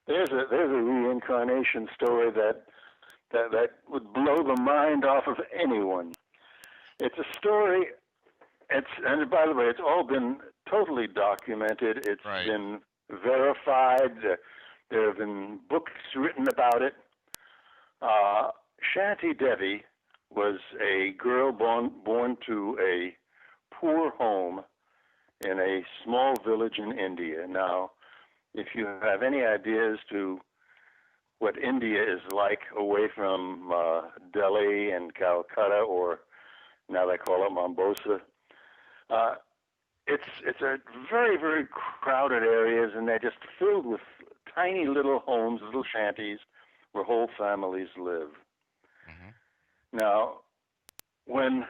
Speaker 3: there's a reincarnation story that would blow the mind off of anyone. It's a story. And by the way, it's all been totally documented. It's been verified. There have been books written about it. Shanti Devi was a girl born to a poor home in a small village in India. Now, if you have any idea as to what India is like away from Delhi and Calcutta, or now they call it Mombasa, it's a very, very crowded areas, and they're just filled with tiny little homes, little shanties, where whole families live. Mm-hmm. Now, when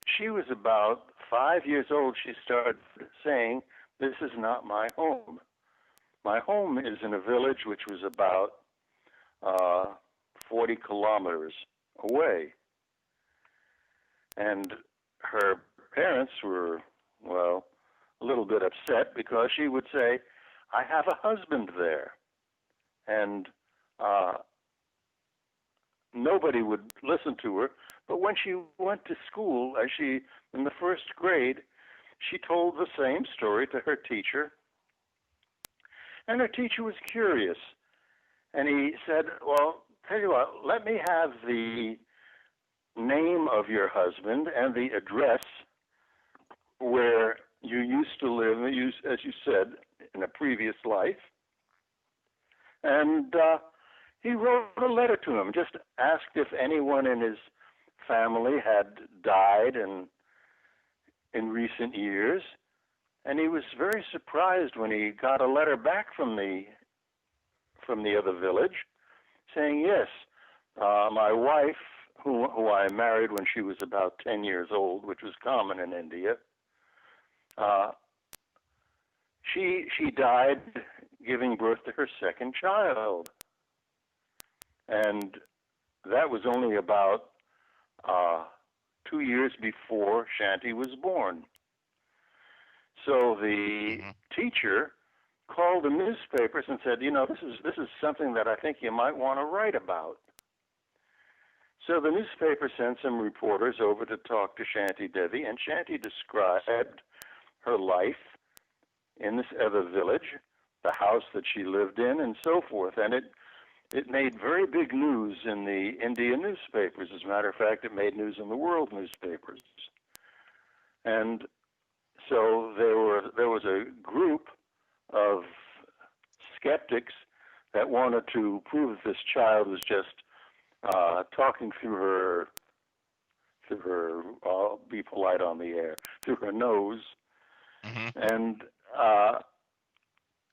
Speaker 3: she was about 5 years old, she started saying, "This is not my home. My home is in a village which was about 40 kilometers away." And her parents were, well, a little bit upset because she would say, "I have a husband there." And nobody would listen to her. But when she went to school, in the first grade, she told the same story to her teacher. And her teacher was curious. And he said, "Well, tell you what, let me have the name of your husband and the address where you used to live, as you said, in a previous life." And he wrote a letter to him, just asked if anyone in his family had died in recent years. And he was very surprised when he got a letter back from the other village saying, yes, my wife, who I married when she was about 10 years old, which was common in India, she died giving birth to her second child. And that was only about 2 years before Shanti was born. So the teacher called the newspapers and said, this is something that I think you might want to write about. So the newspaper sent some reporters over to talk to Shanti Devi, and Shanti described her life in this other village, the house that she lived in, and so forth. And it made very big news in the Indian newspapers. As a matter of fact, it made news in the world newspapers. And so there was a group of skeptics that wanted to prove that this child was just talking through her, I'll be polite on the air, through her nose. Mm-hmm. And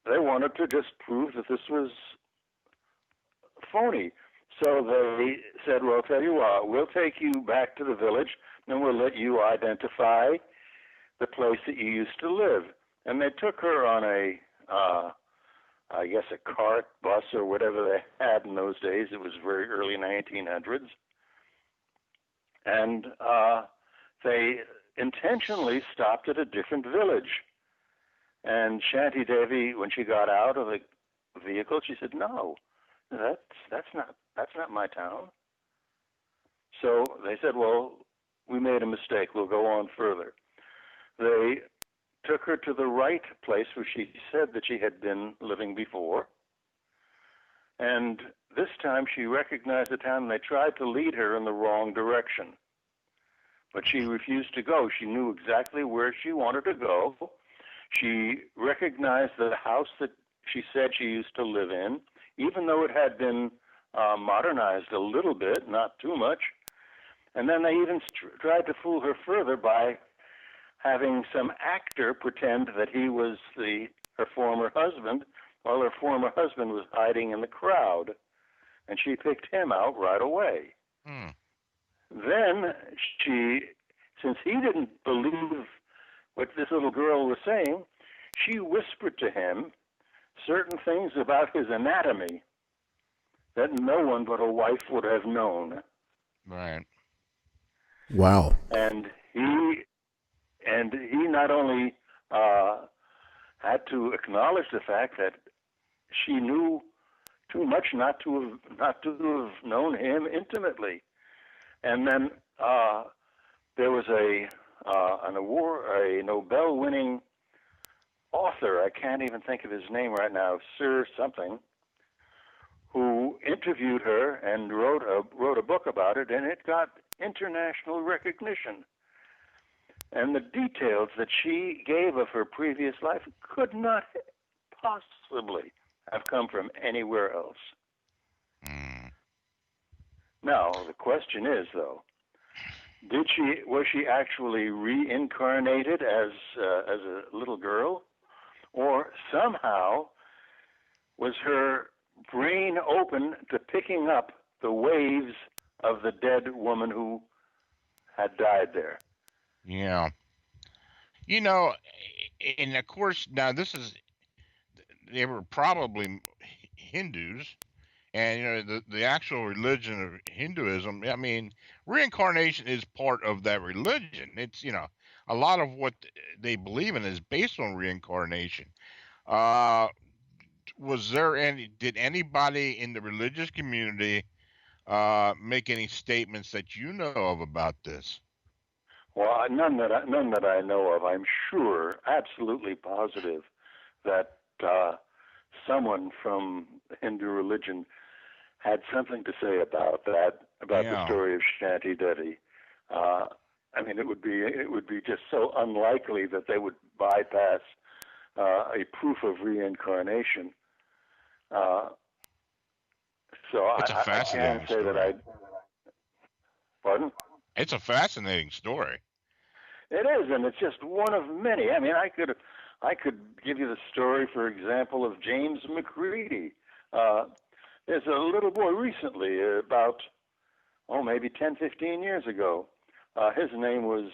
Speaker 3: they wanted to just prove that this was phony. So they said, well, I'll tell you what, we'll take you back to the village and we'll let you identify the place that you used to live. And they took her on I guess a cart, bus, or whatever they had in those days. It was very early 1900s. And they intentionally stopped at a different village. And Shanti Devi, when she got out of the vehicle, she said, no, that's not my town. So they said, well, we made a mistake. We'll go on further. They took her to the right place where she said that she had been living before. And this time she recognized the town, and they tried to lead her in the wrong direction. But she refused to go. She knew exactly where she wanted to go. She recognized the house that she said she used to live in, even though it had been modernized a little bit, not too much. And then they even tried to fool her further by having some actor pretend that he was her former husband, while her former husband was hiding in the crowd. And she picked him out right away. Mm. Then since he didn't believe what this little girl was saying, she whispered to him certain things about his anatomy that no one but a wife would have known.
Speaker 2: Right.
Speaker 1: Wow.
Speaker 3: And he not only had to acknowledge the fact that she knew too much not to have known him intimately. And then there was a Nobel-winning author, I can't even think of his name right now, Sir something, who interviewed her and wrote a book about it, and it got international recognition. And the details that she gave of her previous life could not possibly have come from anywhere else. Mm. Now, the question is, though, was she actually reincarnated as a little girl? Or somehow was her brain open to picking up the waves of the dead woman who had died there?
Speaker 2: Yeah. And of course, now they were probably Hindus, and the actual religion of Hinduism, I mean, reincarnation is part of that religion. It's, a lot of what they believe in is based on reincarnation. Did anybody in the religious community make any statements that you know of about this?
Speaker 3: Well, none that I know of. I'm sure, absolutely positive, that someone from Hindu religion had something to say about that, the story of Shanti Devi. I mean, it would be just so unlikely that they would bypass a proof of reincarnation. So I can't say that I. Pardon?
Speaker 2: It's a fascinating story.
Speaker 3: It is, and it's just one of many. I mean, I could I could give you the story, for example, of James McCready. There's a little boy recently, about, maybe 10, 15 years ago. His name was,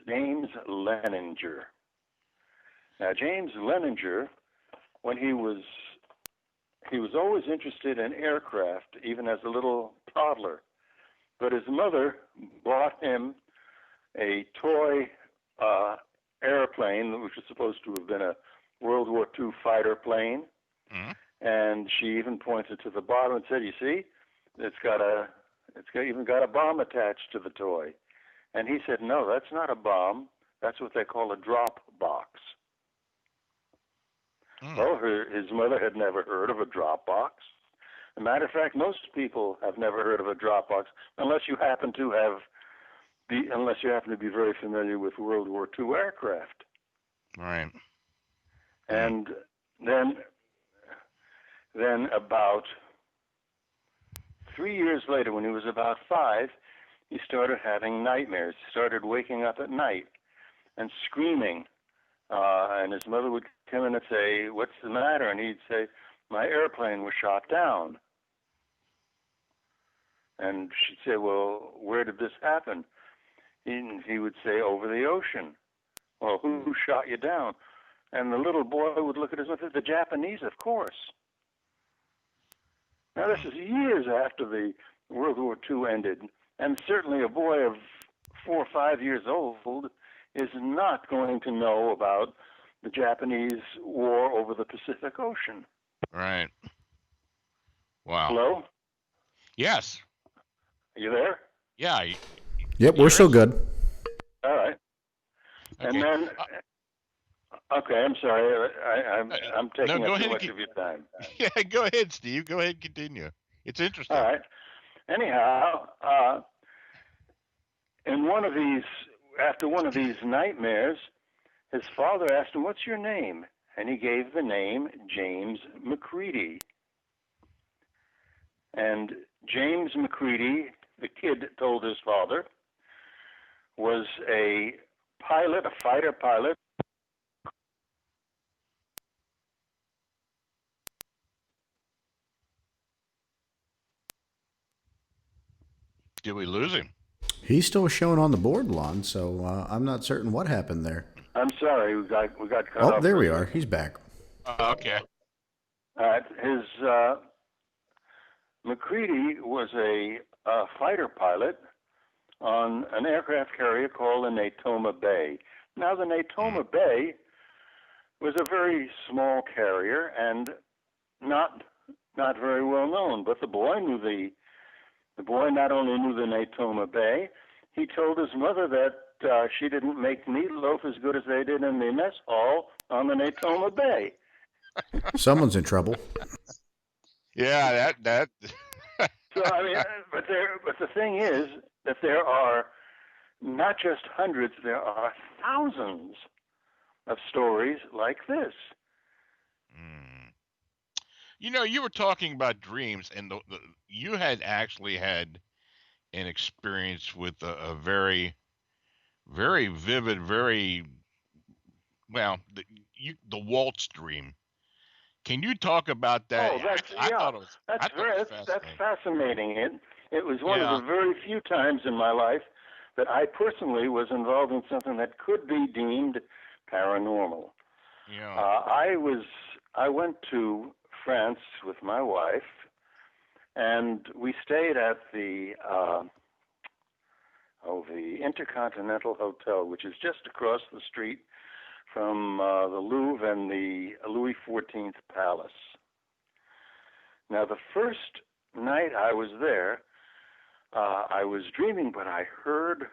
Speaker 3: James Leninger. Now, James Leninger, when he was always interested in aircraft, even as a little toddler. But his mother bought him a toy airplane, which was supposed to have been a World War II fighter plane.
Speaker 2: Mm-hmm.
Speaker 3: And she even pointed to the bottom and said, "You see, it's even got a bomb attached to the toy." And he said, "No, that's not a bomb. That's what they call a drop box." Well, his mother had never heard of a drop box. As a matter of fact, most people have never heard of a drop box unless you happen to be very familiar with World War II aircraft.
Speaker 2: Right.
Speaker 3: And then about 3 years later, when he was about 5, he started having nightmares. He started waking up at night and screaming. And his mother would come in and say, "What's the matter?" And he'd say, "My airplane was shot down." And she'd say, "Well, where did this happen?" He would say, "Over the ocean." "Well, who shot you down?" And the little boy would look at his mother, "The Japanese, of course." Now, this is years after the World War II ended, and certainly a boy of 4 or 5 years old is not going to know about the Japanese war over the Pacific Ocean.
Speaker 2: Right. Wow.
Speaker 3: Hello?
Speaker 2: Yes.
Speaker 3: Are you there?
Speaker 2: Yeah.
Speaker 1: Yep, we're still good.
Speaker 3: All right.
Speaker 2: Okay.
Speaker 3: And then, okay, I'm sorry. I'm taking up too much of your time.
Speaker 2: Yeah, go ahead, Steve. Go ahead and continue. It's interesting.
Speaker 3: All right. Anyhow, after one of these nightmares, his father asked him, "What's your name?" And he gave the name James McCready. And James McCready, the kid told his father, was a pilot, a fighter pilot.
Speaker 2: Did we lose him?
Speaker 1: He's still showing on the board, Lon, so I'm not certain what happened there.
Speaker 3: I'm sorry, we got cut off.
Speaker 1: Oh, there we are. He's back.
Speaker 2: Okay.
Speaker 3: His McCready was a fighter pilot on an aircraft carrier called the Natoma Bay. Now, the Natoma Bay was a very small carrier and not very well known, but the boy not only knew the Natoma Bay, he told his mother that she didn't make meatloaf as good as they did in the mess hall on the Natoma Bay.
Speaker 1: Someone's in trouble.
Speaker 2: Yeah, that.
Speaker 3: So I mean, but the thing is that there are not just hundreds, there are thousands of stories like this.
Speaker 2: You know, you were talking about dreams, and you had actually had an experience with a very, very vivid, the Waltz Dream. Can you talk about that?
Speaker 3: Oh, that's fascinating. It was one of the very few times in my life that I personally was involved in something that could be deemed paranormal.
Speaker 2: Yeah.
Speaker 3: I went to France with my wife, and we stayed at the Intercontinental Hotel, which is just across the street from the Louvre and the Louis XIV Palace. Now, the first night I was there, I was dreaming, but I heard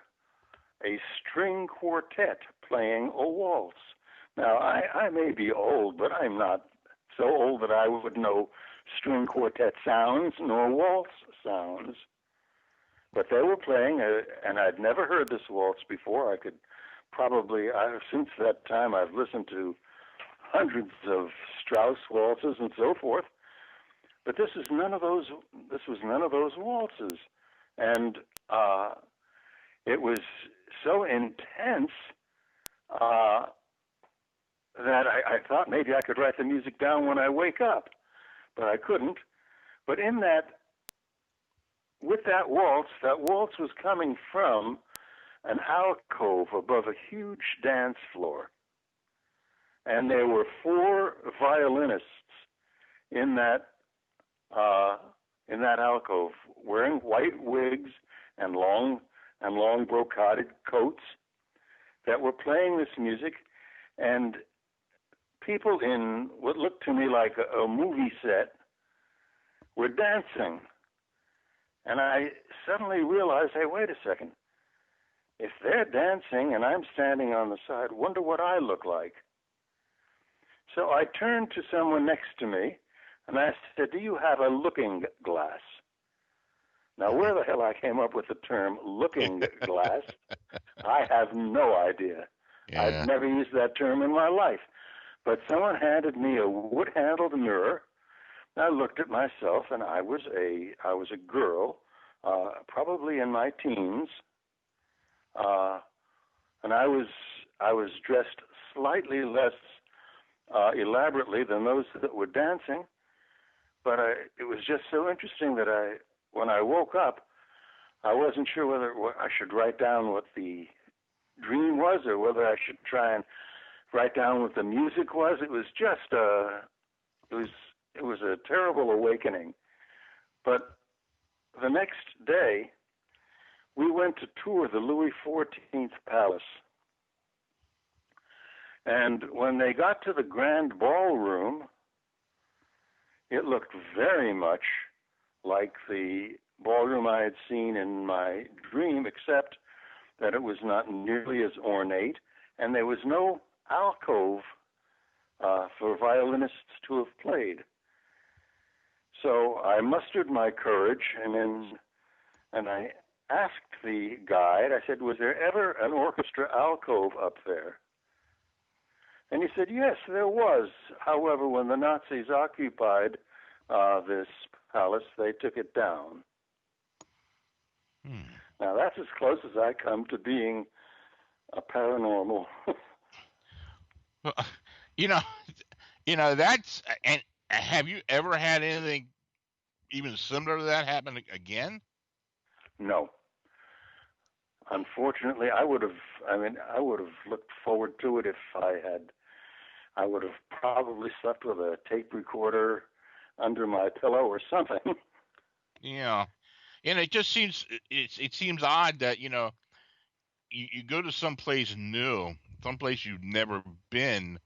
Speaker 3: a string quartet playing a waltz. Now, I may be old, but I'm not so old that I would know string quartet sounds nor waltz sounds. But they were playing, and I'd never heard this waltz before. I could probably, since that time, I've listened to hundreds of Strauss waltzes and so forth. But this was none of those waltzes. And it was so intense uh, that I thought maybe I could write the music down when I wake up, but I couldn't. But in that, with that waltz was coming from an alcove above a huge dance floor. And there were 4 violinists in that alcove, wearing white wigs and long brocaded coats, that were playing this music, and people in what looked to me like a movie set were dancing. And I suddenly realized, hey, wait a second. If they're dancing and I'm standing on the side, wonder what I look like. So I turned to someone next to me and I said, do you have a looking glass? Now, where the hell I came up with the term looking glass, I have no idea.
Speaker 2: Yeah.
Speaker 3: I've never used that term in my life. But someone handed me a wood-handled mirror. I looked at myself, and I was a girl, probably in my teens, and I was dressed slightly less elaborately than those that were dancing. But it was just so interesting that when I woke up, I wasn't sure whether I should write down what the dream was or whether I should try and write down what the music was. It was just it was a terrible awakening. But the next day, we went to tour the Louis XIV Palace. And when they got to the grand ballroom, it looked very much like the ballroom I had seen in my dream, except that it was not nearly as ornate, and there was no alcove for violinists to have played. So I mustered my courage, and I asked the guide, I said, was there ever an orchestra alcove up there? And he said, yes, there was. However, when the Nazis occupied this palace, they took it down. Now, that's as close as I come to being a paranormal.
Speaker 2: Well, you know, that's, and have you ever had anything even similar to that happen again?
Speaker 3: No. Unfortunately, I would have looked forward to it if I would have probably slept with a tape recorder under my pillow or something.
Speaker 2: Yeah. And it just seems, it seems odd that, you go to someplace new, someplace you've never been,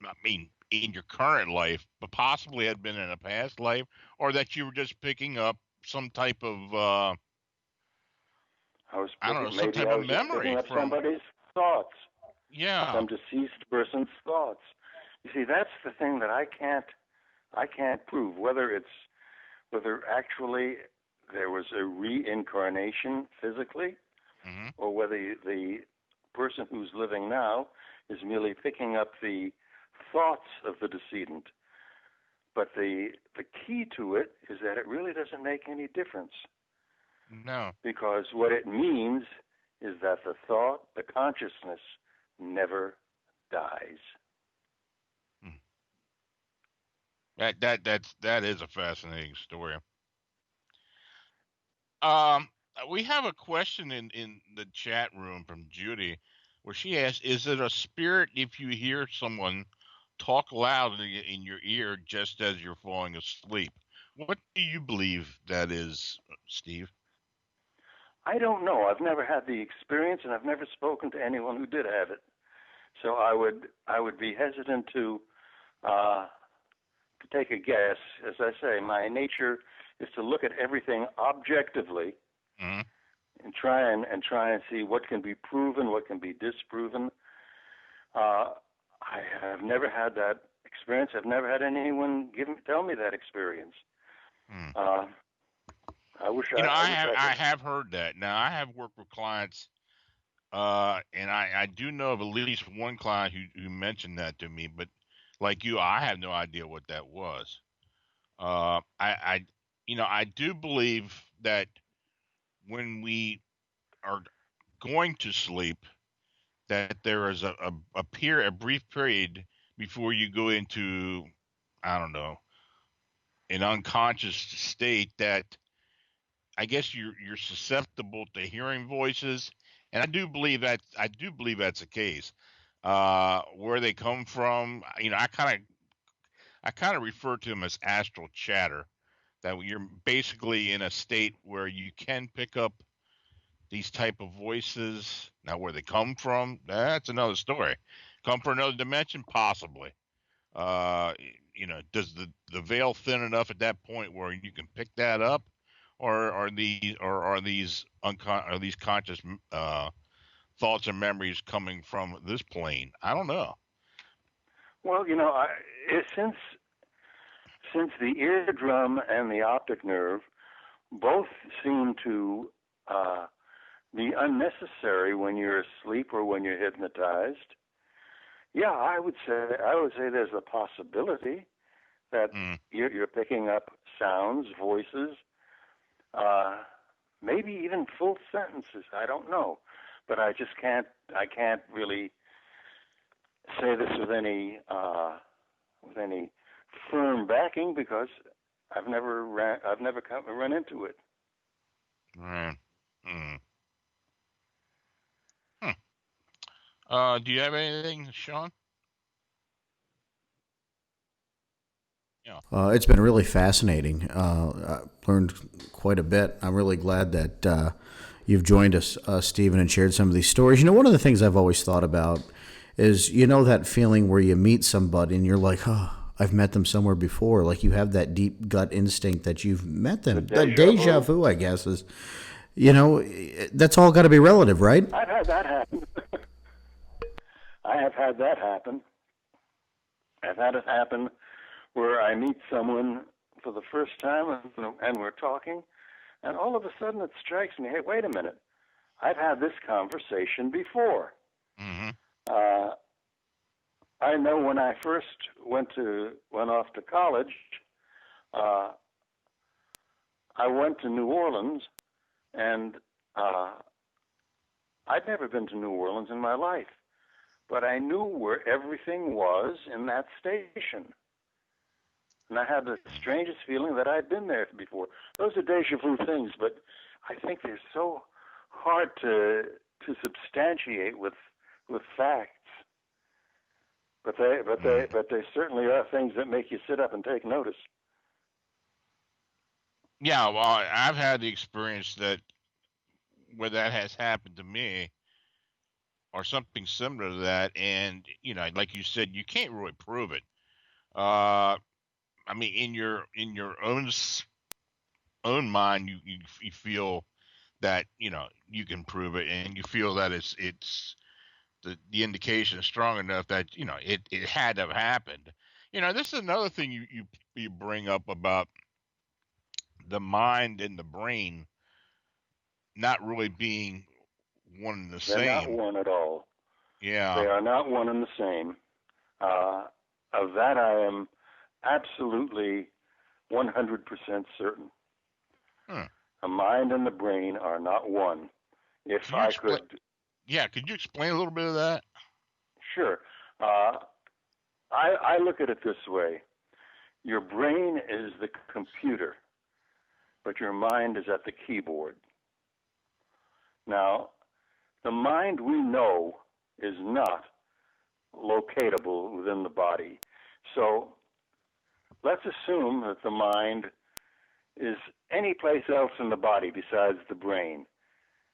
Speaker 2: I mean, in your current life, but possibly had been in a past life, or that you were just picking up some type of, I don't know, some type of memory
Speaker 3: picking up
Speaker 2: from
Speaker 3: somebody's thoughts.
Speaker 2: Yeah.
Speaker 3: Some deceased person's thoughts. You see, that's the thing that I can't prove, whether actually there was a reincarnation physically, or whether the person who's living now is merely picking up the thoughts of the decedent. But the key to it is that it really doesn't make any difference.
Speaker 2: No.
Speaker 3: Because what it means is that the thought, the consciousness, never dies.
Speaker 2: That is a fascinating story. We have a question in the chat room from Judy, where she asks, "Is it a spirit if you hear someone talk loud in your ear just as you're falling asleep?" What do you believe that is, Steve?
Speaker 3: I don't know. I've never had the experience, and I've never spoken to anyone who did have it. So I would be hesitant to take a guess. As I say, my nature is to look at everything objectively, and try and see what can be proven, what can be disproven. I have never had that experience. I've never had anyone tell me that experience. I wish
Speaker 2: I have heard that. Now, I have worked with clients, and I do know of at least one client who mentioned that to me, but like you, I have no idea what that was. I do believe that when we are going to sleep, that there is a brief period before you go into, I don't know, an unconscious state that I guess you're susceptible to hearing voices, and I do believe that's the case. Where they come from, I kind of refer to them as astral chatter. That you're basically in a state where you can pick up these type of voices. Now, where they come from, that's another story. Come from another dimension, possibly. Uh, does the veil thin enough at that point where you can pick that up, or are these conscious thoughts and memories coming from this plane? I don't know.
Speaker 3: Well, since the eardrum and the optic nerve both seem to be unnecessary when you're asleep or when you're hypnotized, yeah, I would say there's a possibility that you're picking up sounds, voices, maybe even full sentences. I don't know, but I can't really say this with any firm backing because I've never run into it.
Speaker 2: Right. Hmm. Do you have anything, Sean? Yeah.
Speaker 1: It's been really fascinating. I learned quite a bit. I'm really glad that you've joined us, Stephen, and shared some of these stories. One of the things I've always thought about is, that feeling where you meet somebody and you're like, oh, I've met them somewhere before. Like you have that deep gut instinct that you've met them. The deja vu, I guess, is, that's all got to be relative, right?
Speaker 3: I've had that happen. I have had that happen. I've had it happen where I meet someone for the first time and we're talking, and all of a sudden it strikes me, hey, wait a minute. I've had this conversation before.
Speaker 2: Mm-hmm.
Speaker 3: I know when I first went off to college, I went to New Orleans, and I'd never been to New Orleans in my life, but I knew where everything was in that station. And I had the strangest feeling that I'd been there before. Those are deja vu things, but I think they're so hard to substantiate with facts. But they certainly are things that make you sit up and take notice.
Speaker 2: Yeah, well, I've had the experience where that has happened to me, or something similar to that, and like you said, you can't really prove it. I mean, in your own mind, you feel that you can prove it, and you feel that it's the indication is strong enough that it had to have happened. This is another thing you bring up about the mind and the brain not really being one and the
Speaker 3: They're not
Speaker 2: same.
Speaker 3: one at all.
Speaker 2: Yeah.
Speaker 3: They are not one and the same. Of that I am absolutely 100% certain. The mind and the brain are not one. If I could...
Speaker 2: Yeah, could you explain a little bit of that?
Speaker 3: Sure. I look at it this way. Your brain is the computer, but your mind is at the keyboard. Now, the mind we know is not locatable within the body. So let's assume that the mind is any place else in the body besides the brain.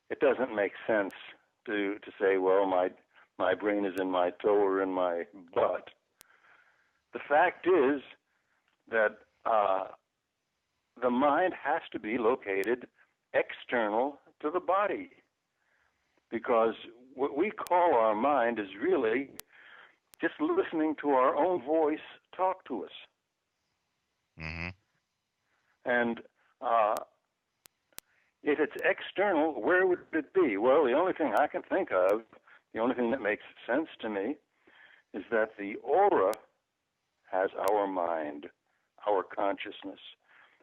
Speaker 3: It doesn't make sense to say, well, my brain is in my toe or in my butt. The fact is that the mind has to be located external to the body, because what we call our mind is really just listening to our own voice talk to us.
Speaker 2: Mm-hmm.
Speaker 3: And if it's external, where would it be? Well, the only thing I can think of, the only thing that makes sense to me, is that the aura has our mind, our consciousness.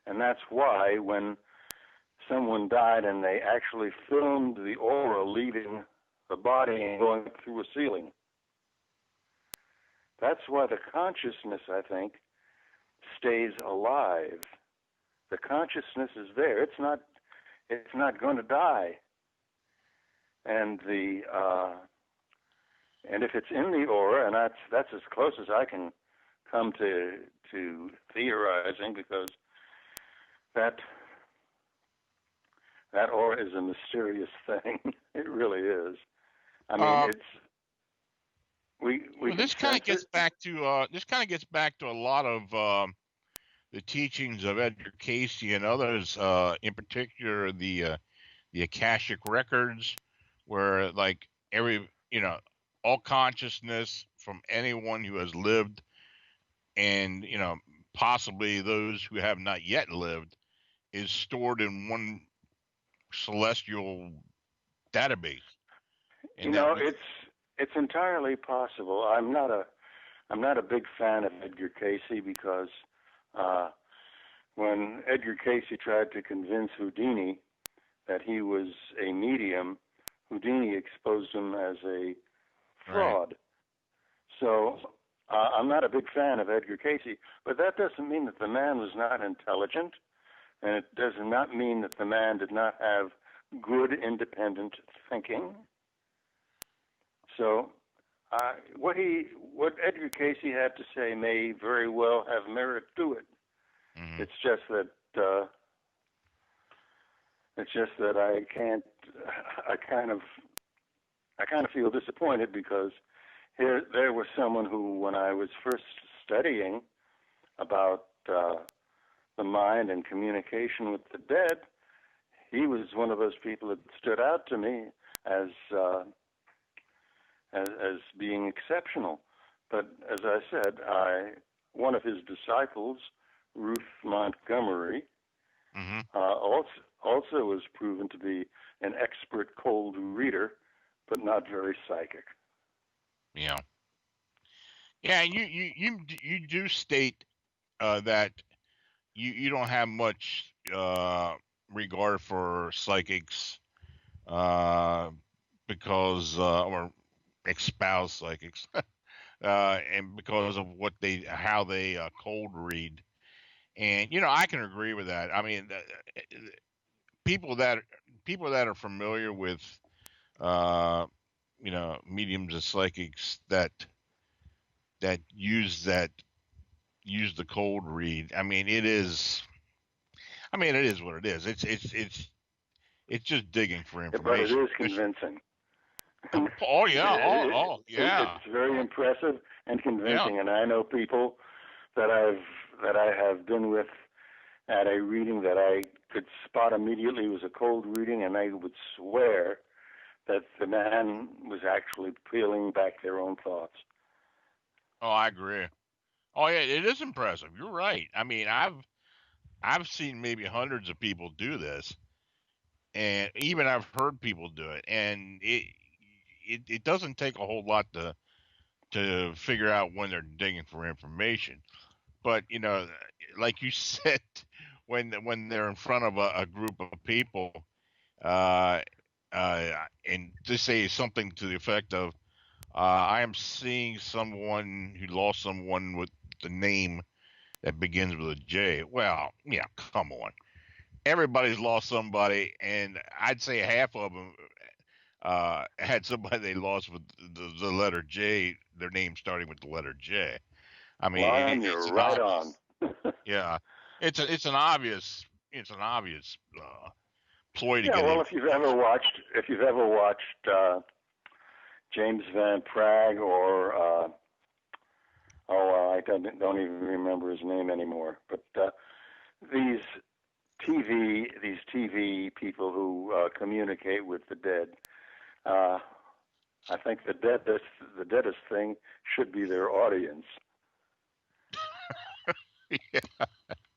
Speaker 3: And that's why when someone died and they actually filmed the aura leaving the body and going through a ceiling. That's why the consciousness, I think, stays alive. The consciousness is there. It's not going to die. And and if it's in the aura, and that's as close as I can come to theorizing, because that aura is a mysterious thing. It really is. I mean,
Speaker 2: this kind of gets back to a lot of the teachings of Edgar Casey and others, in particular the Akashic records, where like all consciousness from anyone who has lived, and possibly those who have not yet lived, is stored in one celestial database. And
Speaker 3: it's entirely possible. I'm not a big fan of Edgar Casey, because when Edgar Casey tried to convince Houdini that he was a medium, Houdini exposed him as a fraud. Right. So I'm not a big fan of Edgar Casey, but that doesn't mean that the man was not intelligent, and it does not mean that the man did not have good independent thinking. So what Edgar Casey had to say may very well have merit to it. Mm-hmm. It's just that I kind of feel disappointed, because there was someone who, when I was first studying about the mind and communication with the dead, he was one of those people that stood out to me as being exceptional. But as I said, one of his disciples, Ruth Montgomery, mm-hmm. Also was proven to be an expert cold reader, but not very psychic.
Speaker 2: Yeah. Yeah, you do state that you don't have much regard for psychics, because or espouse psychics, and because of how they cold read. And I can agree with that. I mean, people that are familiar with mediums and psychics that use the cold read. I mean, it is what it is. It's just digging for information.
Speaker 3: But it is convincing.
Speaker 2: Oh yeah, yeah.
Speaker 3: It's very impressive and convincing, yeah. And I know people that I have been with at a reading that I could spot immediately was a cold reading, and I would swear that the man was actually peeling back their own thoughts.
Speaker 2: Oh, I agree. Oh yeah, it is impressive. You're right. I mean, I've seen maybe hundreds of people do this, and even I've heard people do it, and it doesn't take a whole lot to figure out when they're digging for information. But like you said, when they're in front of a group of people, and to say something to the effect of, I am seeing someone who lost someone with the name that begins with a J. Well, yeah, come on. Everybody's lost somebody, and I'd say half of them had somebody they lost with the letter J, their name starting with the letter J. I mean,
Speaker 3: you're right on.
Speaker 2: Yeah, it's an obvious ploy to get.
Speaker 3: Well, if you've ever watched James Van Praagh, or I don't even remember his name anymore. But these TV people who communicate with the dead, I think the deadest thing should be their audience.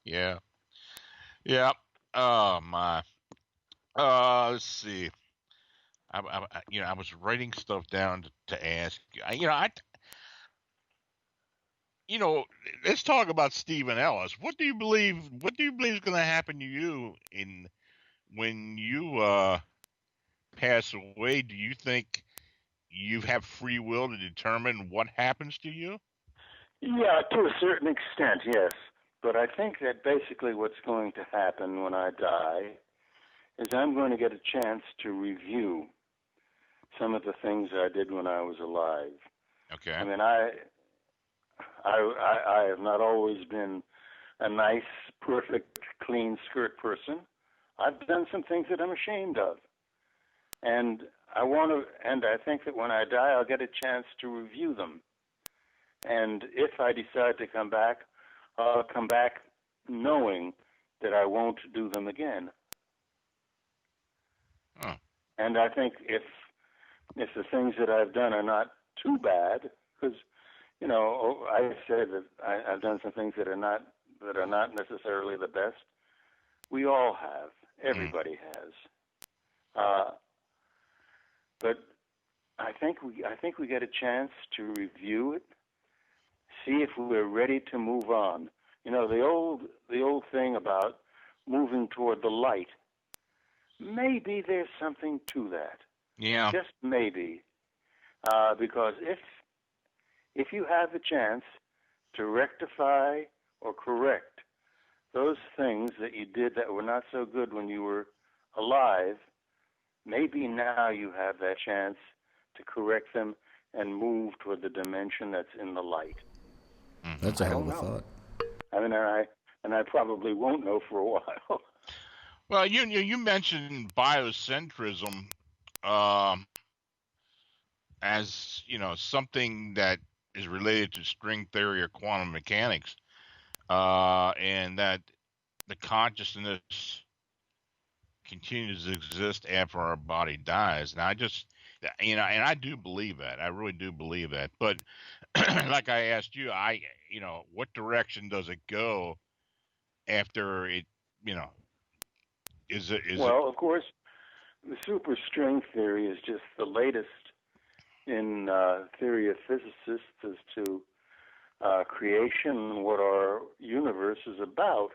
Speaker 2: Yeah. Oh my. Let's see. I was writing stuff down to ask. Let's talk about Stephen Ellis. What do you believe is going to happen to you when you pass away, do you think you have free will to determine what happens to you?
Speaker 3: Yeah, to a certain extent, yes. But I think that basically what's going to happen when I die is I'm going to get a chance to review some of the things I did when I was alive.
Speaker 2: Okay.
Speaker 3: I mean, I have not always been a nice, perfect, clean skirt person. I've done some things that I'm ashamed of. And I think that when I die, I'll get a chance to review them. And if I decide to come back, I'll come back knowing that I won't do them again.
Speaker 2: Oh.
Speaker 3: And I think if the things that I've done are not too bad, because I said that I've done some things that are not necessarily the best. We all have. Everybody has. But I think we get a chance to review it, see if we're ready to move on. The old thing about moving toward the light. Maybe there's something to that.
Speaker 2: Yeah.
Speaker 3: Just maybe, because if you have the chance to rectify or correct those things that you did that were not so good when you were alive, maybe now you have that chance to correct them and move toward the dimension that's in the light.
Speaker 1: That's a hell of a thought.
Speaker 3: I mean, and I probably won't know for a while.
Speaker 2: Well, you mentioned biocentrism as something that is related to string theory or quantum mechanics, and that the consciousness continues to exist after our body dies. And I just, and I do believe that. I really do believe that. But like I asked you, what direction does it go after it? Is it?
Speaker 3: Of course, the superstring theory is just the latest in theory of physicists as to creation and what our universe is about.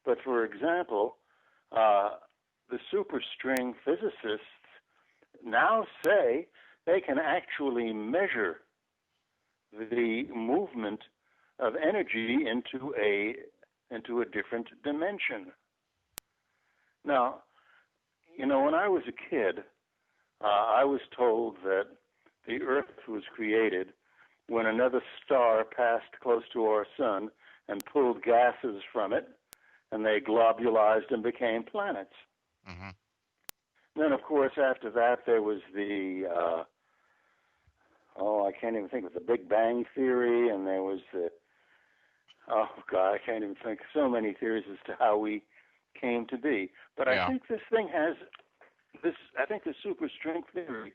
Speaker 3: But for example, the superstring physicists now say they can actually measure the movement of energy into a different dimension. Now, when I was a kid, I was told that the Earth was created when another star passed close to our sun and pulled gases from it, and they globulized and became planets.
Speaker 2: Mm-hmm.
Speaker 3: Then, of course, after that, there was the, I can't even think of the Big Bang Theory, and there was I can't even think of so many theories as to how we came to be. But
Speaker 2: yeah.
Speaker 3: I think the superstring theory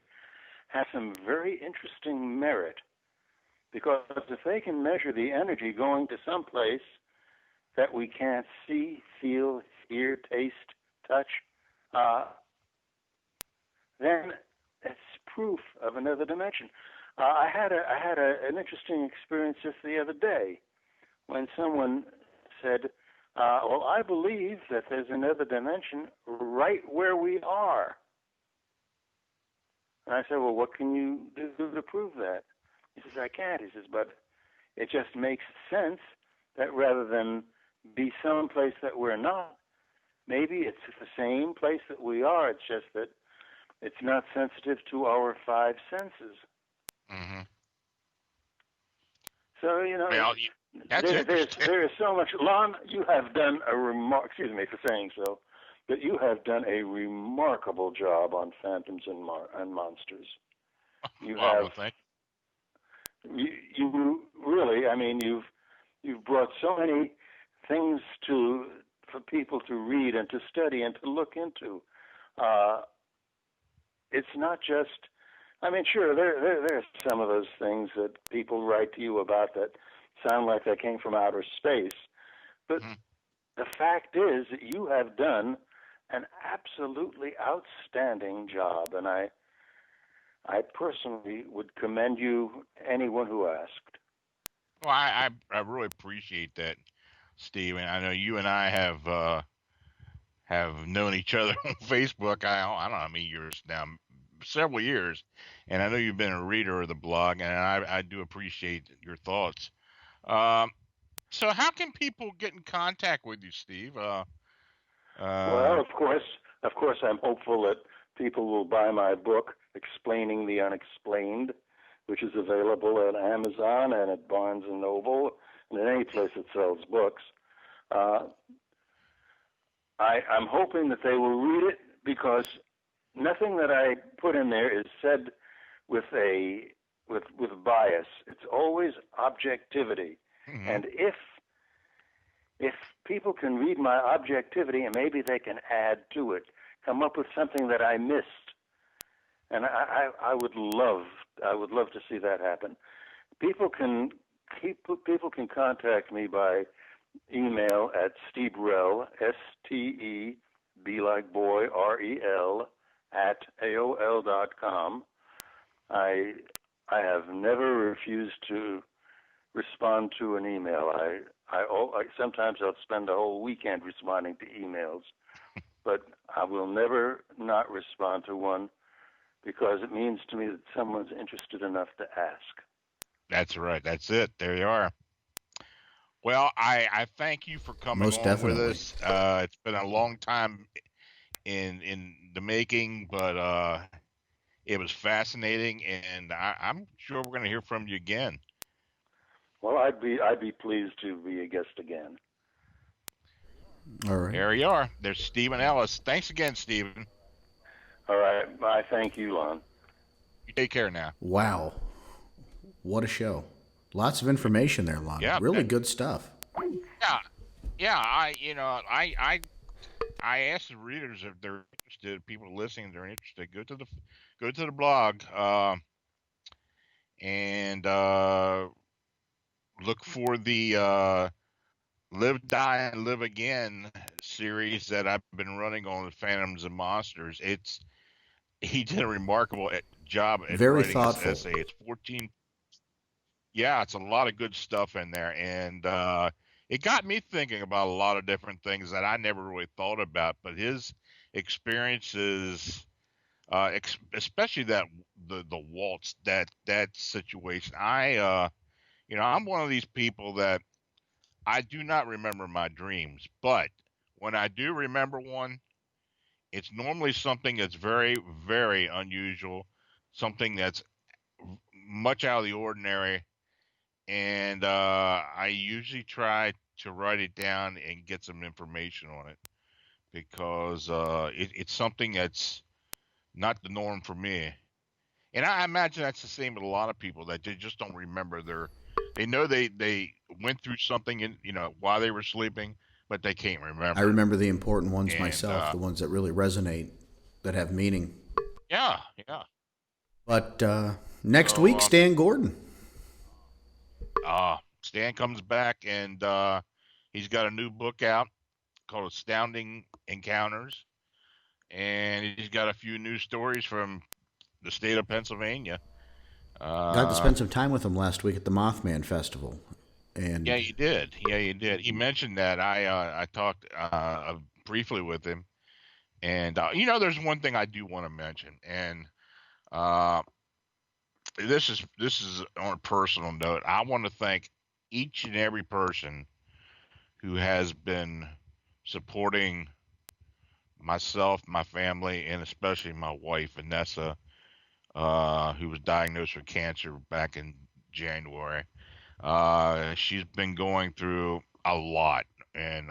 Speaker 3: has some very interesting merit, because if they can measure the energy going to some place that we can't see, feel, hear, taste, touch, then it's proof of another dimension. I had an interesting experience just the other day when someone said, I believe that there's another dimension right where we are. And I said, well, what can you do to prove that? He says, I can't. He says, but it just makes sense that rather than be someplace that we're not, maybe it's the same place that we are. It's just that it's not sensitive to our five senses.
Speaker 2: Mm-hmm.
Speaker 3: So, there is so much. Lon, you have done excuse me for saying so, but you have done a remarkable job on Phantoms and Monsters. You really, I mean, you've brought so many things for people to read and to study and to look into. It's not just, I mean, sure, there are some of those things that people write to you about that sound like they came from outer space. But the fact is that you have done an absolutely outstanding job, and I personally would commend you, anyone who asked.
Speaker 2: Well, I really appreciate that, Steve, and I know you and I have known each other on Facebook. I don't know how many years now, several years, and I know you've been a reader of the blog, and I do appreciate your thoughts. Um, so how can people get in contact with you, Steve?
Speaker 3: Well,
Speaker 2: Uh,
Speaker 3: of course, I'm hopeful that people will buy my book, Explaining the Unexplained, which is available at Amazon and at Barnes and Noble and in any place that sells books. Uh, I'm hoping that they will read it because nothing that I put in there is said with bias. It's always objectivity,
Speaker 2: mhm.
Speaker 3: and if people can read my objectivity and maybe they can add to it, come up with something that I missed, and I would love to see that happen. People can contact me by email at stebrel, STEB like boy, REL, at AOL.com. I have never refused to respond to an email. Sometimes I'll spend a whole weekend responding to emails, but I will never not respond to one because it means to me that someone's interested enough to ask.
Speaker 2: That's right. That's it. There you are. Well, I thank you for coming
Speaker 1: Most
Speaker 2: on with
Speaker 1: definitely.
Speaker 2: us. It's been a long time in the making, but it was fascinating, and I'm sure we're going to hear from you again.
Speaker 3: Well, I'd be pleased to be a guest again.
Speaker 1: All right.
Speaker 2: There you are. There's Stephen Ellis. Thanks again, Stephen.
Speaker 3: All right. Bye. Thank you, Lon.
Speaker 2: You take care now.
Speaker 1: Wow. What a show. Lots of information there, Lon.
Speaker 2: Yeah,
Speaker 1: Really good stuff.
Speaker 2: yeah, yeah. I asked the readers if they're interested. People listening, if they're interested. Go to the blog, and look for the Live, Die, and Live Again series that I've been running on the Phantoms and Monsters. He did a remarkable job at
Speaker 1: Very
Speaker 2: writing this
Speaker 1: thoughtful.
Speaker 2: essay. It's 14. Yeah, it's a lot of good stuff in there, and it got me thinking about a lot of different things that I never really thought about. But his experiences, especially the waltz that situation, I'm one of these people that I do not remember my dreams, but when I do remember one, it's normally something that's very, very unusual, something that's much out of the ordinary, and I usually try to write it down and get some information on it because it's something that's not the norm for me. And I imagine that's the same with a lot of people that they just don't remember they know they went through something in while they were sleeping, but they can't
Speaker 1: I
Speaker 2: remember it.
Speaker 1: remember the important ones
Speaker 2: And
Speaker 1: myself, the ones that really resonate, that have meaning.
Speaker 2: yeah, yeah.
Speaker 1: But next
Speaker 2: So
Speaker 1: week, Stan Gordon.
Speaker 2: Stan comes back and he's got a new book out called Astounding Encounters, and he's got a few news stories from the state of Pennsylvania.
Speaker 1: Got to
Speaker 2: Uh,
Speaker 1: spend some time with him last week at the Mothman Festival.
Speaker 2: yeah,
Speaker 1: And
Speaker 2: you did. Yeah, you did. He mentioned that. I talked briefly with him, and there's one thing I do want to mention, and uh, this is on a personal note. I want to thank each and every person who has been supporting myself, my family, and especially my wife, Vanessa, who was diagnosed with cancer back in January. She's been going through a lot, and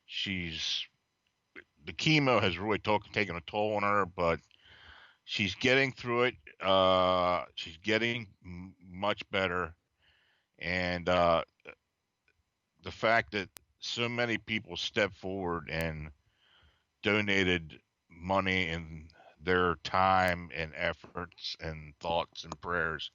Speaker 2: she's the chemo has really taken a toll on her, but she's getting through it. She's getting much better, and the fact that so many people stepped forward and donated money and their time and efforts and thoughts and prayers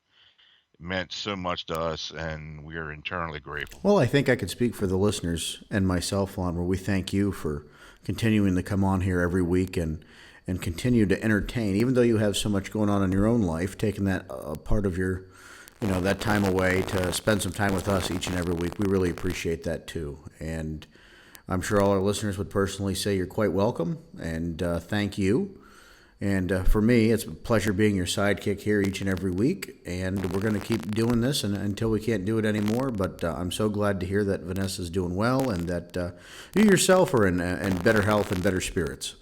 Speaker 2: meant so much to us, and we are eternally grateful.
Speaker 1: well, I think I could speak for the listeners and myself, Lon, where we thank you for continuing to come on here every week and continue to entertain, even though you have so much going on in your own life, taking that part of your, that time away to spend some time with us each and every week. We really appreciate that too. And I'm sure all our listeners would personally say you're quite welcome, and thank you. And for me, it's a pleasure being your sidekick here each and every week. And we're going to keep doing this until we can't do it anymore. But I'm so glad to hear that Vanessa's doing well and that you yourself are in better health and better spirits.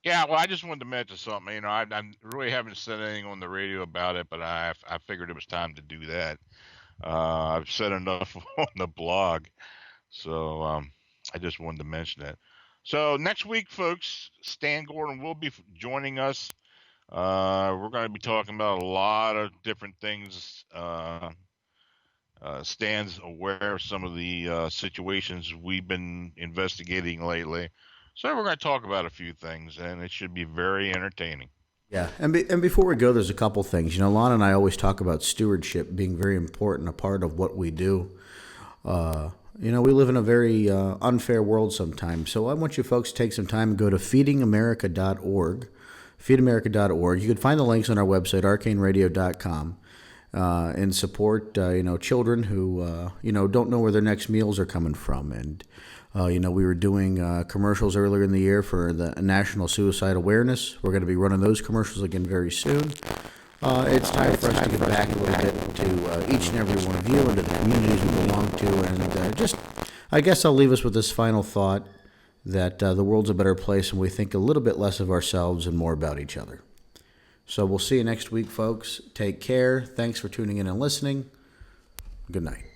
Speaker 2: Yeah, well, I just wanted to mention something. I really haven't said anything on the radio about it, but I figured it was time to do that. I've said enough on the blog, so I just wanted to mention it. So next week, folks, Stan Gordon will be joining us. We're going to be talking about a lot of different things. Stan's aware of some of the situations we've been investigating lately. So we're going to talk about a few things, and it should be very entertaining.
Speaker 1: Yeah, and before we go, there's a couple things. Lon and I always talk about stewardship being very important, a part of what we do. We live in a very unfair world sometimes. So I want you folks to take some time and go to feedingamerica.org. Feedamerica.org. You can find the links on our website, arcaneradio.com, and support, children who, don't know where their next meals are coming from. And, we were doing commercials earlier in the year for the National Suicide Awareness. We're going to be running those commercials again very soon. It's time for us to give back a little bit to each and every one of you and to the communities we belong to. And I guess I'll leave us with this final thought that the world's a better place and we think a little bit less of ourselves and more about each other. So we'll see you next week, folks. Take care. Thanks for tuning in and listening. Good night.